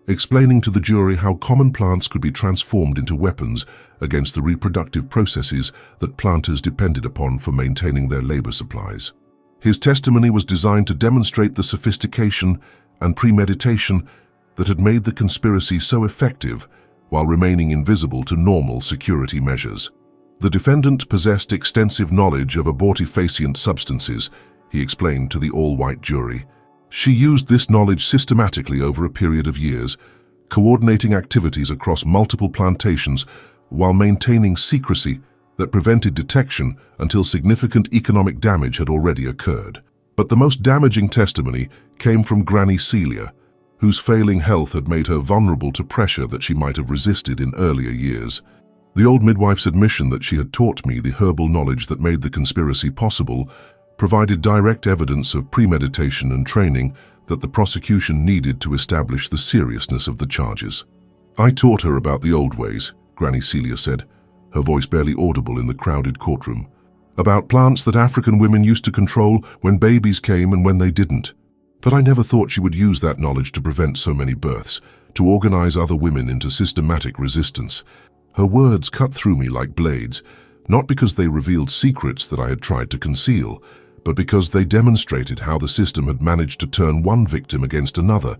explaining to the jury how common plants could be transformed into weapons against the reproductive processes that planters depended upon for maintaining their labor supplies. His testimony was designed to demonstrate the sophistication and premeditation that had made the conspiracy so effective while remaining invisible to normal security measures. The defendant possessed extensive knowledge of abortifacient substances, he explained to the all-white jury. She used this knowledge systematically over a period of years, coordinating activities across multiple plantations while maintaining secrecy that prevented detection until significant economic damage had already occurred. But the most damaging testimony came from Granny Celia, whose failing health had made her vulnerable to pressure that she might have resisted in earlier years. The old midwife's admission that she had taught me the herbal knowledge that made the conspiracy possible provided direct evidence of premeditation and training that the prosecution needed to establish the seriousness of the charges. "I taught her about the old ways," Granny Celia said, her voice barely audible in the crowded courtroom, "about plants that African women used to control when babies came and when they didn't. But I never thought she would use that knowledge to prevent so many births, to organize other women into systematic resistance." Her words cut through me like blades, not because they revealed secrets that I had tried to conceal, but because they demonstrated how the system had managed to turn one victim against another,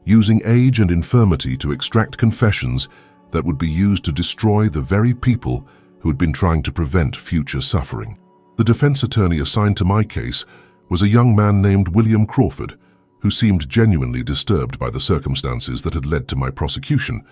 using age and infirmity to extract confessions that would be used to destroy the very people who had been trying to prevent future suffering. The defense attorney assigned to my case was a young man named William Crawford, who seemed genuinely disturbed by the circumstances that had led to my prosecution,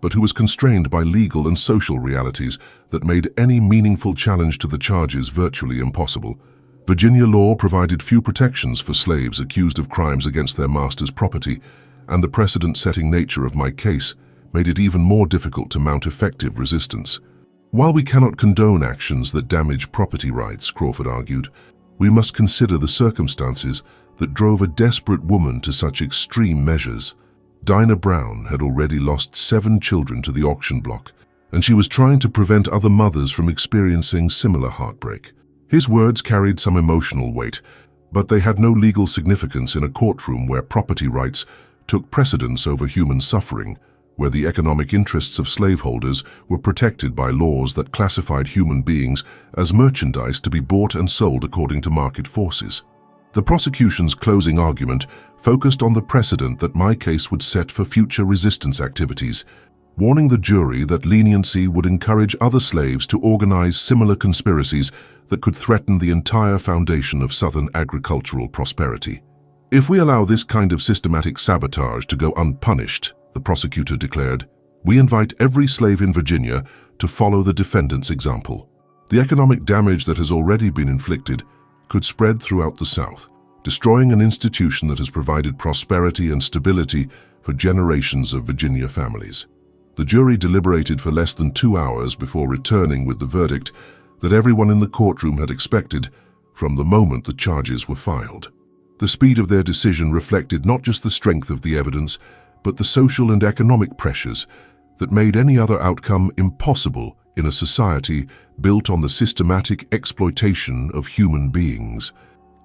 but who was constrained by legal and social realities that made any meaningful challenge to the charges virtually impossible. Virginia law provided few protections for slaves accused of crimes against their master's property, and the precedent-setting nature of my case made it even more difficult to mount effective resistance. While we cannot condone actions that damage property rights, Crawford argued, we must consider the circumstances that drove a desperate woman to such extreme measures. Dinah Brown had already lost 7 children to the auction block, and she was trying to prevent other mothers from experiencing similar heartbreak. His words carried some emotional weight, but they had no legal significance in a courtroom where property rights took precedence over human suffering, where the economic interests of slaveholders were protected by laws that classified human beings as merchandise to be bought and sold according to market forces. The prosecution's closing argument focused on the precedent that my case would set for future resistance activities, warning the jury that leniency would encourage other slaves to organize similar conspiracies that could threaten the entire foundation of Southern agricultural prosperity. If we allow this kind of systematic sabotage to go unpunished, the prosecutor declared, we invite every slave in Virginia to follow the defendant's example. The economic damage that has already been inflicted could spread throughout the South, destroying an institution that has provided prosperity and stability for generations of Virginia families. The jury deliberated for less than 2 hours before returning with the verdict that everyone in the courtroom had expected from the moment the charges were filed. The speed of their decision reflected not just the strength of the evidence, but the social and economic pressures that made any other outcome impossible in a society built on the systematic exploitation of human beings.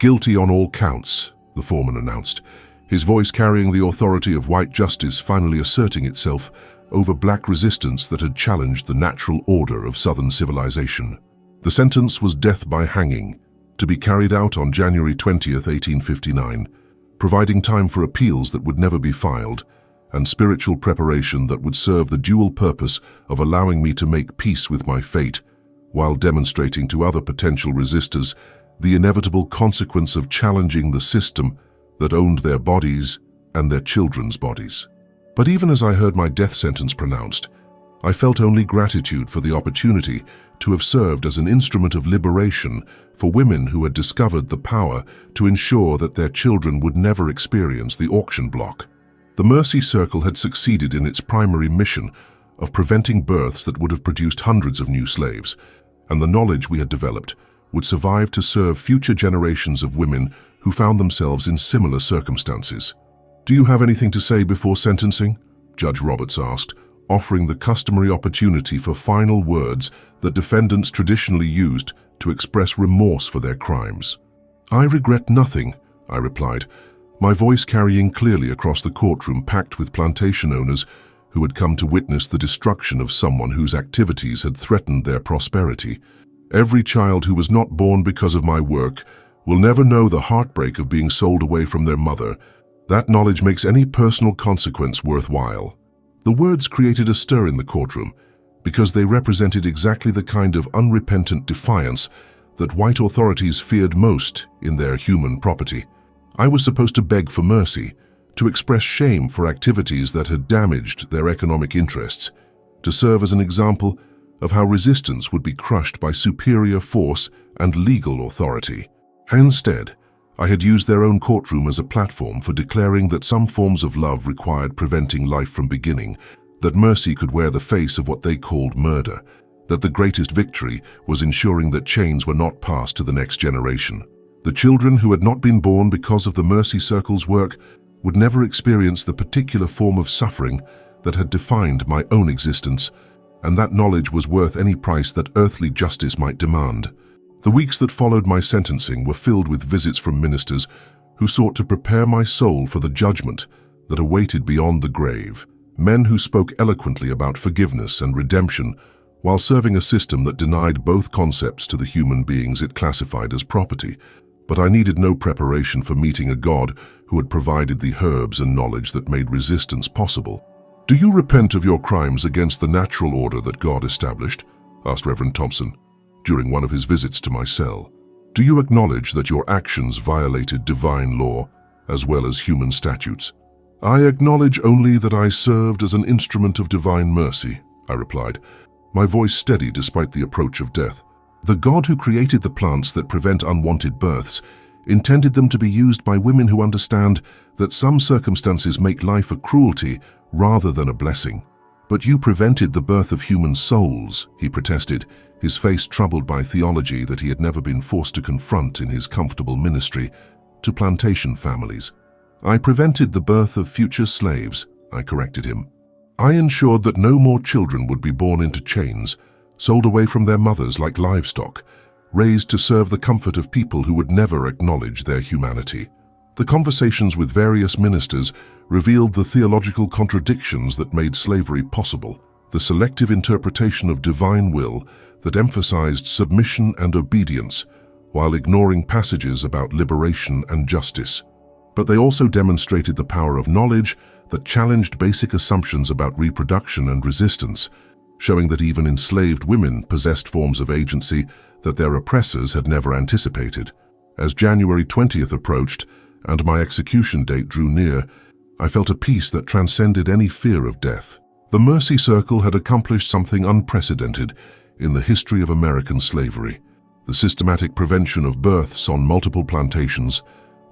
Guilty on all counts, the foreman announced, his voice carrying the authority of white justice finally asserting itself over black resistance that had challenged the natural order of Southern civilization. The sentence was death by hanging, to be carried out on January 20th, 1859, providing time for appeals that would never be filed, and spiritual preparation that would serve the dual purpose of allowing me to make peace with my fate, while demonstrating to other potential resistors the inevitable consequence of challenging the system that owned their bodies and their children's bodies. But even as I heard my death sentence pronounced, I felt only gratitude for the opportunity to have served as an instrument of liberation for women who had discovered the power to ensure that their children would never experience the auction block. The Mercy Circle had succeeded in its primary mission of preventing births that would have produced hundreds of new slaves, and the knowledge we had developed would survive to serve future generations of women who found themselves in similar circumstances. "Do you have anything to say before sentencing?" Judge Roberts asked, offering the customary opportunity for final words that defendants traditionally used to express remorse for their crimes. "I regret nothing," I replied, my voice carrying clearly across the courtroom packed with plantation owners who had come to witness the destruction of someone whose activities had threatened their prosperity. "Every child who was not born because of my work will never know the heartbreak of being sold away from their mother. That knowledge makes any personal consequence worthwhile." The words created a stir in the courtroom because they represented exactly the kind of unrepentant defiance that white authorities feared most in their human property. I was supposed to beg for mercy, to express shame for activities that had damaged their economic interests, to serve as an example of how resistance would be crushed by superior force and legal authority. Instead, I had used their own courtroom as a platform for declaring that some forms of love required preventing life from beginning, that mercy could wear the face of what they called murder, that the greatest victory was ensuring that chains were not passed to the next generation. The children who had not been born because of the Mercy Circle's work would never experience the particular form of suffering that had defined my own existence, and that knowledge was worth any price that earthly justice might demand. The weeks that followed my sentencing were filled with visits from ministers who sought to prepare my soul for the judgment that awaited beyond the grave, men who spoke eloquently about forgiveness and redemption while serving a system that denied both concepts to the human beings it classified as property. But I needed no preparation for meeting a God who had provided the herbs and knowledge that made resistance possible. "Do you repent of your crimes against the natural order that God established?" asked Reverend Thompson during one of his visits to my cell. "Do you acknowledge that your actions violated divine law as well as human statutes?" "I acknowledge only that I served as an instrument of divine mercy," I replied, my voice steady despite the approach of death. "The God who created the plants that prevent unwanted births intended them to be used by women who understand that some circumstances make life a cruelty rather than a blessing. But you prevented the birth of human souls," he protested, his face troubled by theology that he had never been forced to confront in his comfortable ministry to plantation families. "I prevented the birth of future slaves," I corrected him. "I ensured that no more children would be born into chains, sold away from their mothers like livestock, raised to serve the comfort of people who would never acknowledge their humanity." The conversations with various ministers revealed the theological contradictions that made slavery possible, the selective interpretation of divine will that emphasized submission and obedience while ignoring passages about liberation and justice. But they also demonstrated the power of knowledge that challenged basic assumptions about reproduction and resistance, showing that even enslaved women possessed forms of agency that their oppressors had never anticipated. As January 20th approached and my execution date drew near, I felt a peace that transcended any fear of death. The Mercy Circle had accomplished something unprecedented in the history of American slavery. The systematic prevention of births on multiple plantations,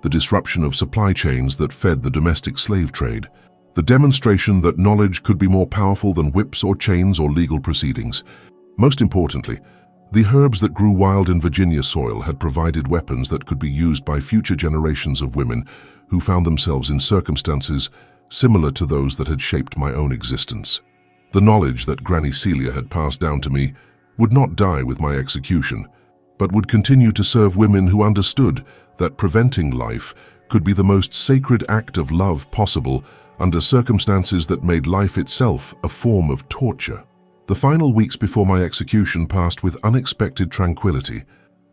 the disruption of supply chains that fed the domestic slave trade, the demonstration that knowledge could be more powerful than whips or chains or legal proceedings. Most importantly, the herbs that grew wild in Virginia soil had provided weapons that could be used by future generations of women who found themselves in circumstances similar to those that had shaped my own existence. The knowledge that Granny Celia had passed down to me would not die with my execution, but would continue to serve women who understood that preventing life could be the most sacred act of love possible under circumstances that made life itself a form of torture. The final weeks before my execution passed with unexpected tranquility,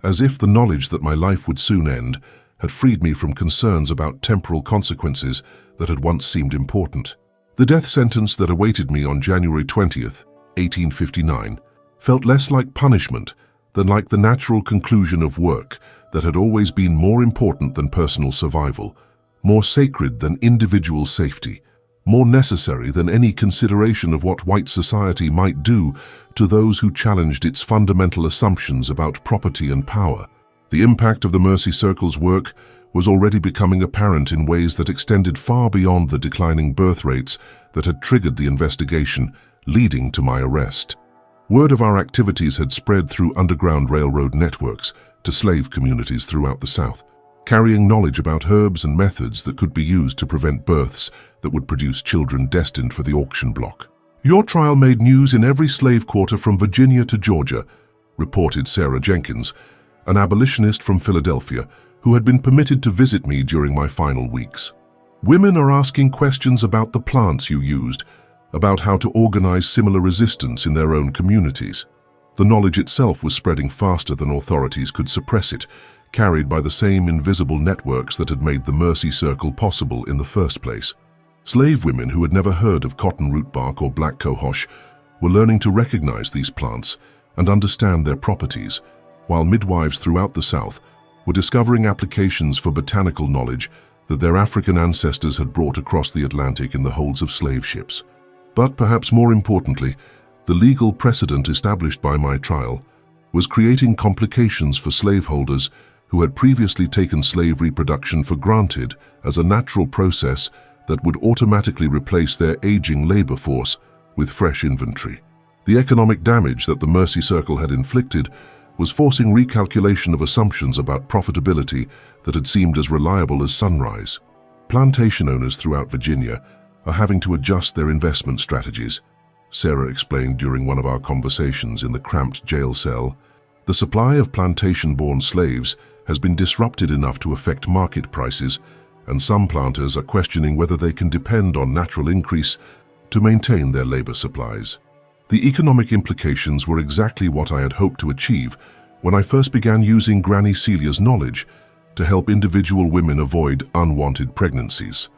as if the knowledge that my life would soon end had freed me from concerns about temporal consequences that had once seemed important. The death sentence that awaited me on January 20th, 1859, felt less like punishment than like the natural conclusion of work that had always been more important than personal survival, more sacred than individual safety, more necessary than any consideration of what white society might do to those who challenged its fundamental assumptions about property and power. The impact of the Mercy Circle's work was already becoming apparent in ways that extended far beyond the declining birth rates that had triggered the investigation leading to my arrest. Word of our activities had spread through underground railroad networks to slave communities throughout the South, carrying knowledge about herbs and methods that could be used to prevent births that would produce children destined for the auction block. "Your trial made news in every slave quarter from Virginia to Georgia," reported Sarah Jenkins, an abolitionist from Philadelphia who had been permitted to visit me during my final weeks. "Women are asking questions about the plants you used, about how to organize similar resistance in their own communities." The knowledge itself was spreading faster than authorities could suppress it, carried by the same invisible networks that had made the Mercy Circle possible in the first place. Slave women who had never heard of cotton root bark or black cohosh were learning to recognize these plants and understand their properties, while midwives throughout the South were discovering applications for botanical knowledge that their African ancestors had brought across the Atlantic in the holds of slave ships. But perhaps more importantly, the legal precedent established by my trial was creating complications for slaveholders who had previously taken slave reproduction for granted as a natural process that would automatically replace their aging labor force with fresh inventory. The economic damage that the Mercy Circle had inflicted was forcing recalculation of assumptions about profitability that had seemed as reliable as sunrise. Plantation owners throughout Virginia are having to adjust their investment strategies, Sarah explained during one of our conversations in the cramped jail cell. The supply of plantation-born slaves has been disrupted enough to affect market prices, and some planters are questioning whether they can depend on natural increase to maintain their labor supplies. The economic implications were exactly what I had hoped to achieve when I first began using Granny Celia's knowledge to help individual women avoid unwanted pregnancies.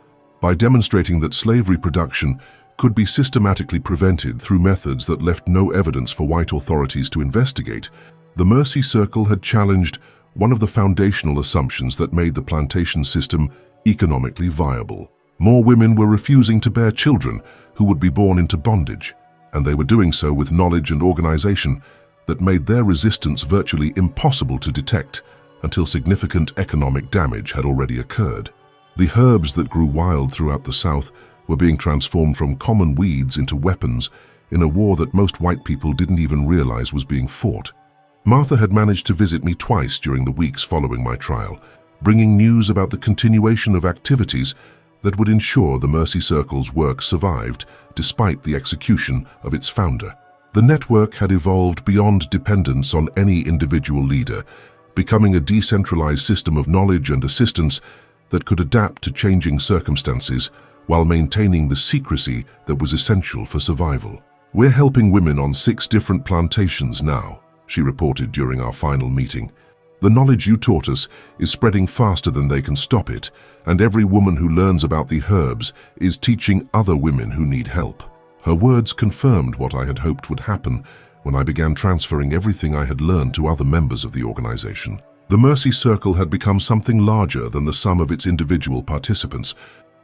By demonstrating that slave reproduction could be systematically prevented through methods that left no evidence for white authorities to investigate, the Mercy Circle had challenged one of the foundational assumptions that made the plantation system economically viable. More women were refusing to bear children who would be born into bondage, and they were doing so with knowledge and organization that made their resistance virtually impossible to detect until significant economic damage had already occurred. The herbs that grew wild throughout the South were being transformed from common weeds into weapons in a war that most white people didn't even realize was being fought. Martha had managed to visit me twice during the weeks following my trial, bringing news about the continuation of activities that would ensure the Mercy Circle's work survived despite the execution of its founder. The network had evolved beyond dependence on any individual leader, becoming a decentralized system of knowledge and assistance that could adapt to changing circumstances while maintaining the secrecy that was essential for survival. "We're helping women on 6 different plantations now," she reported during our final meeting. "The knowledge you taught us is spreading faster than they can stop it, and every woman who learns about the herbs is teaching other women who need help." Her words confirmed what I had hoped would happen when I began transferring everything I had learned to other members of the organization. The Mercy Circle had become something larger than the sum of its individual participants,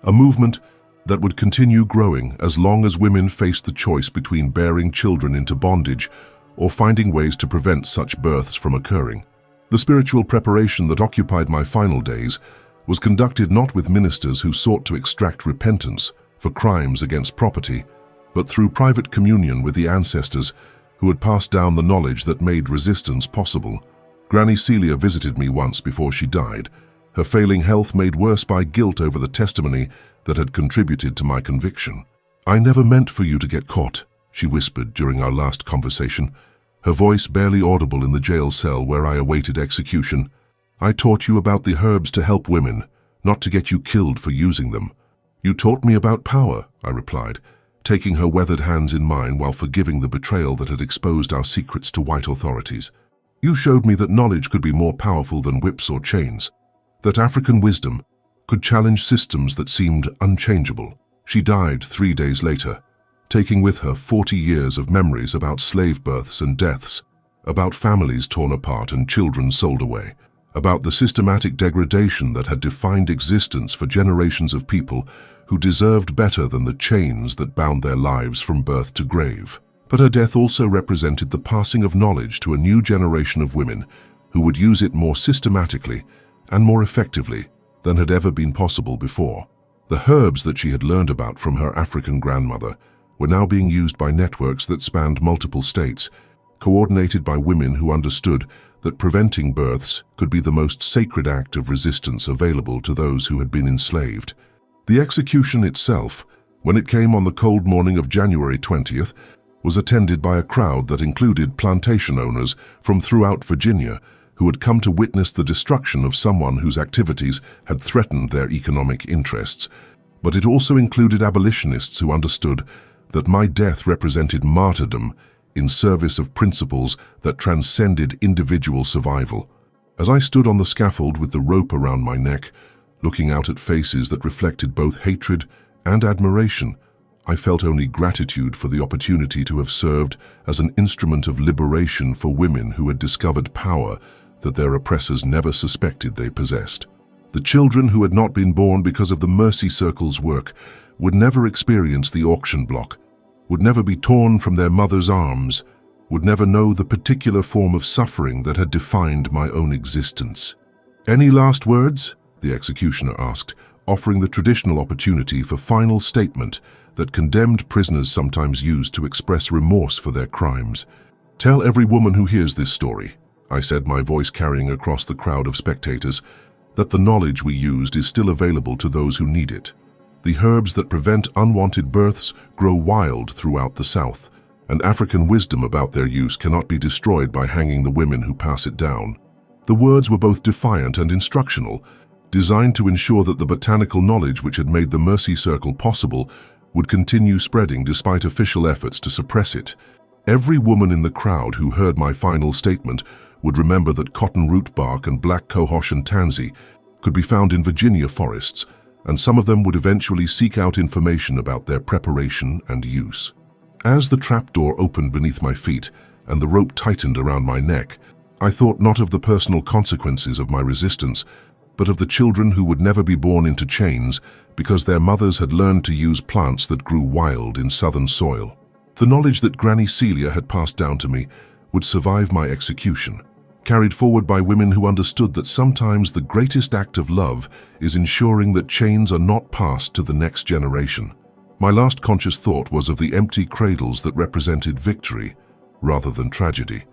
a movement that would continue growing as long as women faced the choice between bearing children into bondage or finding ways to prevent such births from occurring. The spiritual preparation that occupied my final days was conducted not with ministers who sought to extract repentance for crimes against property, but through private communion with the ancestors who had passed down the knowledge that made resistance possible. Granny Celia visited me once before she died, her failing health made worse by guilt over the testimony that had contributed to my conviction. "I never meant for you to get caught," she whispered during our last conversation, her voice barely audible in the jail cell where I awaited execution. "I taught you about the herbs to help women, not to get you killed for using them." "You taught me about power," I replied, taking her weathered hands in mine while forgiving the betrayal that had exposed our secrets to white authorities. "You showed me that knowledge could be more powerful than whips or chains, that African wisdom could challenge systems that seemed unchangeable." She died 3 days later, taking with her 40 years of memories about slave births and deaths, about families torn apart and children sold away, about the systematic degradation that had defined existence for generations of people who deserved better than the chains that bound their lives from birth to grave. But her death also represented the passing of knowledge to a new generation of women who would use it more systematically and more effectively than had ever been possible before. The herbs that she had learned about from her African grandmother were now being used by networks that spanned multiple states, coordinated by women who understood that preventing births could be the most sacred act of resistance available to those who had been enslaved. The execution itself, when it came on the cold morning of January 20th, was attended by a crowd that included plantation owners from throughout Virginia who had come to witness the destruction of someone whose activities had threatened their economic interests. But it also included abolitionists who understood that my death represented martyrdom in service of principles that transcended individual survival. As I stood on the scaffold with the rope around my neck, looking out at faces that reflected both hatred and admiration, I felt only gratitude for the opportunity to have served as an instrument of liberation for women who had discovered power that their oppressors never suspected they possessed. The children who had not been born because of the Mercy Circle's work would never experience the auction block, would never be torn from their mother's arms, would never know the particular form of suffering that had defined my own existence. "Any last words?" the executioner asked, offering the traditional opportunity for final statement that condemned prisoners sometimes used to express remorse for their crimes. "Tell every woman who hears this story," I said, my voice carrying across the crowd of spectators, "that the knowledge we used is still available to those who need it. The herbs that prevent unwanted births grow wild throughout the South, and African wisdom about their use cannot be destroyed by hanging the women who pass it down." The words were both defiant and instructional, designed to ensure that the botanical knowledge which had made the Mercy Circle possible would continue spreading despite official efforts to suppress it. Every woman in the crowd who heard my final statement would remember that cotton root bark and black cohosh and tansy could be found in Virginia forests, and some of them would eventually seek out information about their preparation and use. As the trapdoor opened beneath my feet and the rope tightened around my neck, I thought not of the personal consequences of my resistance, but of the children who would never be born into chains because their mothers had learned to use plants that grew wild in southern soil. The knowledge that Granny Celia had passed down to me would survive my execution, carried forward by women who understood that sometimes the greatest act of love is ensuring that chains are not passed to the next generation. My last conscious thought was of the empty cradles that represented victory rather than tragedy,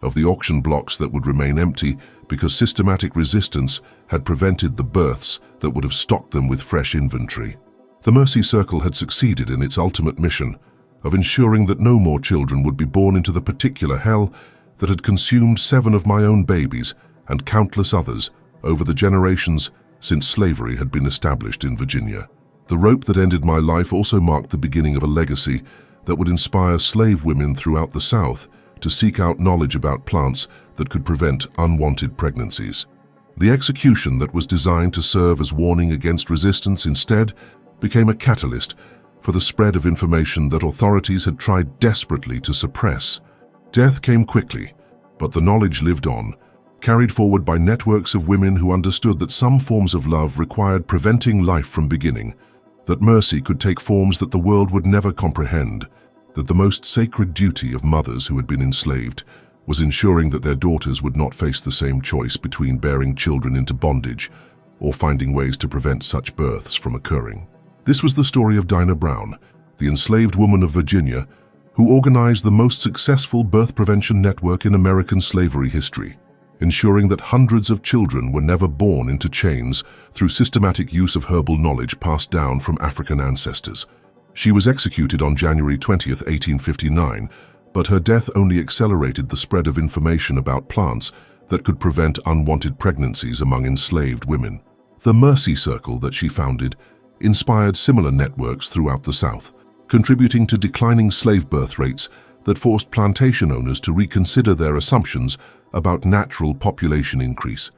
of the auction blocks that would remain empty because systematic resistance had prevented the births that would have stocked them with fresh inventory. The Mercy Circle had succeeded in its ultimate mission of ensuring that no more children would be born into the particular hell that had consumed 7 of my own babies and countless others over the generations since slavery had been established in Virginia. The rope that ended my life also marked the beginning of a legacy that would inspire slave women throughout the South to seek out knowledge about plants that could prevent unwanted pregnancies. The execution that was designed to serve as warning against resistance instead became a catalyst for the spread of information that authorities had tried desperately to suppress. Death came quickly, but the knowledge lived on, carried forward by networks of women who understood that some forms of love required preventing life from beginning, that mercy could take forms that the world would never comprehend, that the most sacred duty of mothers who had been enslaved was ensuring that their daughters would not face the same choice between bearing children into bondage or finding ways to prevent such births from occurring. This was the story of Dinah Brown, the enslaved woman of Virginia, who organized the most successful birth prevention network in American slavery history, ensuring that hundreds of children were never born into chains through systematic use of herbal knowledge passed down from African ancestors. She was executed on January 20, 1859, but her death only accelerated the spread of information about plants that could prevent unwanted pregnancies among enslaved women. The Mercy Circle that she founded inspired similar networks throughout the South, contributing to declining slave birth rates that forced plantation owners to reconsider their assumptions about natural population increase.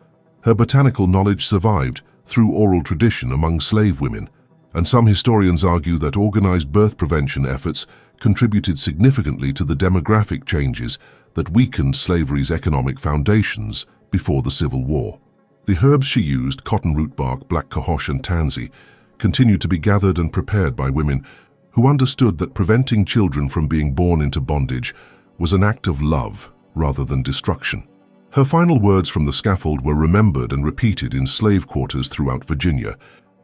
Her botanical knowledge survived through oral tradition among slave women, and some historians argue that organized birth prevention efforts contributed significantly to the demographic changes that weakened slavery's economic foundations before the Civil War. The herbs she used, cotton root bark, black cohosh, and tansy, continued to be gathered and prepared by women who understood that preventing children from being born into bondage was an act of love rather than destruction. Her final words from the scaffold were remembered and repeated in slave quarters throughout Virginia,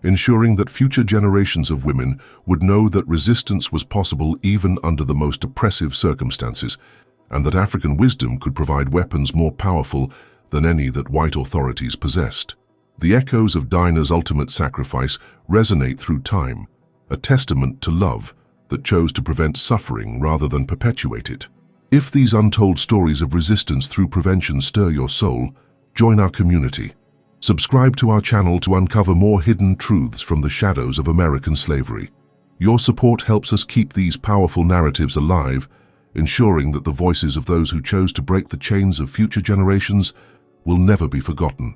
ensuring that future generations of women would know that resistance was possible even under the most oppressive circumstances, and that African wisdom could provide weapons more powerful than any that white authorities possessed. The echoes of Dinah's ultimate sacrifice resonate through time, a testament to love that chose to prevent suffering rather than perpetuate it. If these untold stories of resistance through prevention stir your soul, join our community. Subscribe to our channel to uncover more hidden truths from the shadows of American slavery. Your support helps us keep these powerful narratives alive, ensuring that the voices of those who chose to break the chains of future generations will never be forgotten.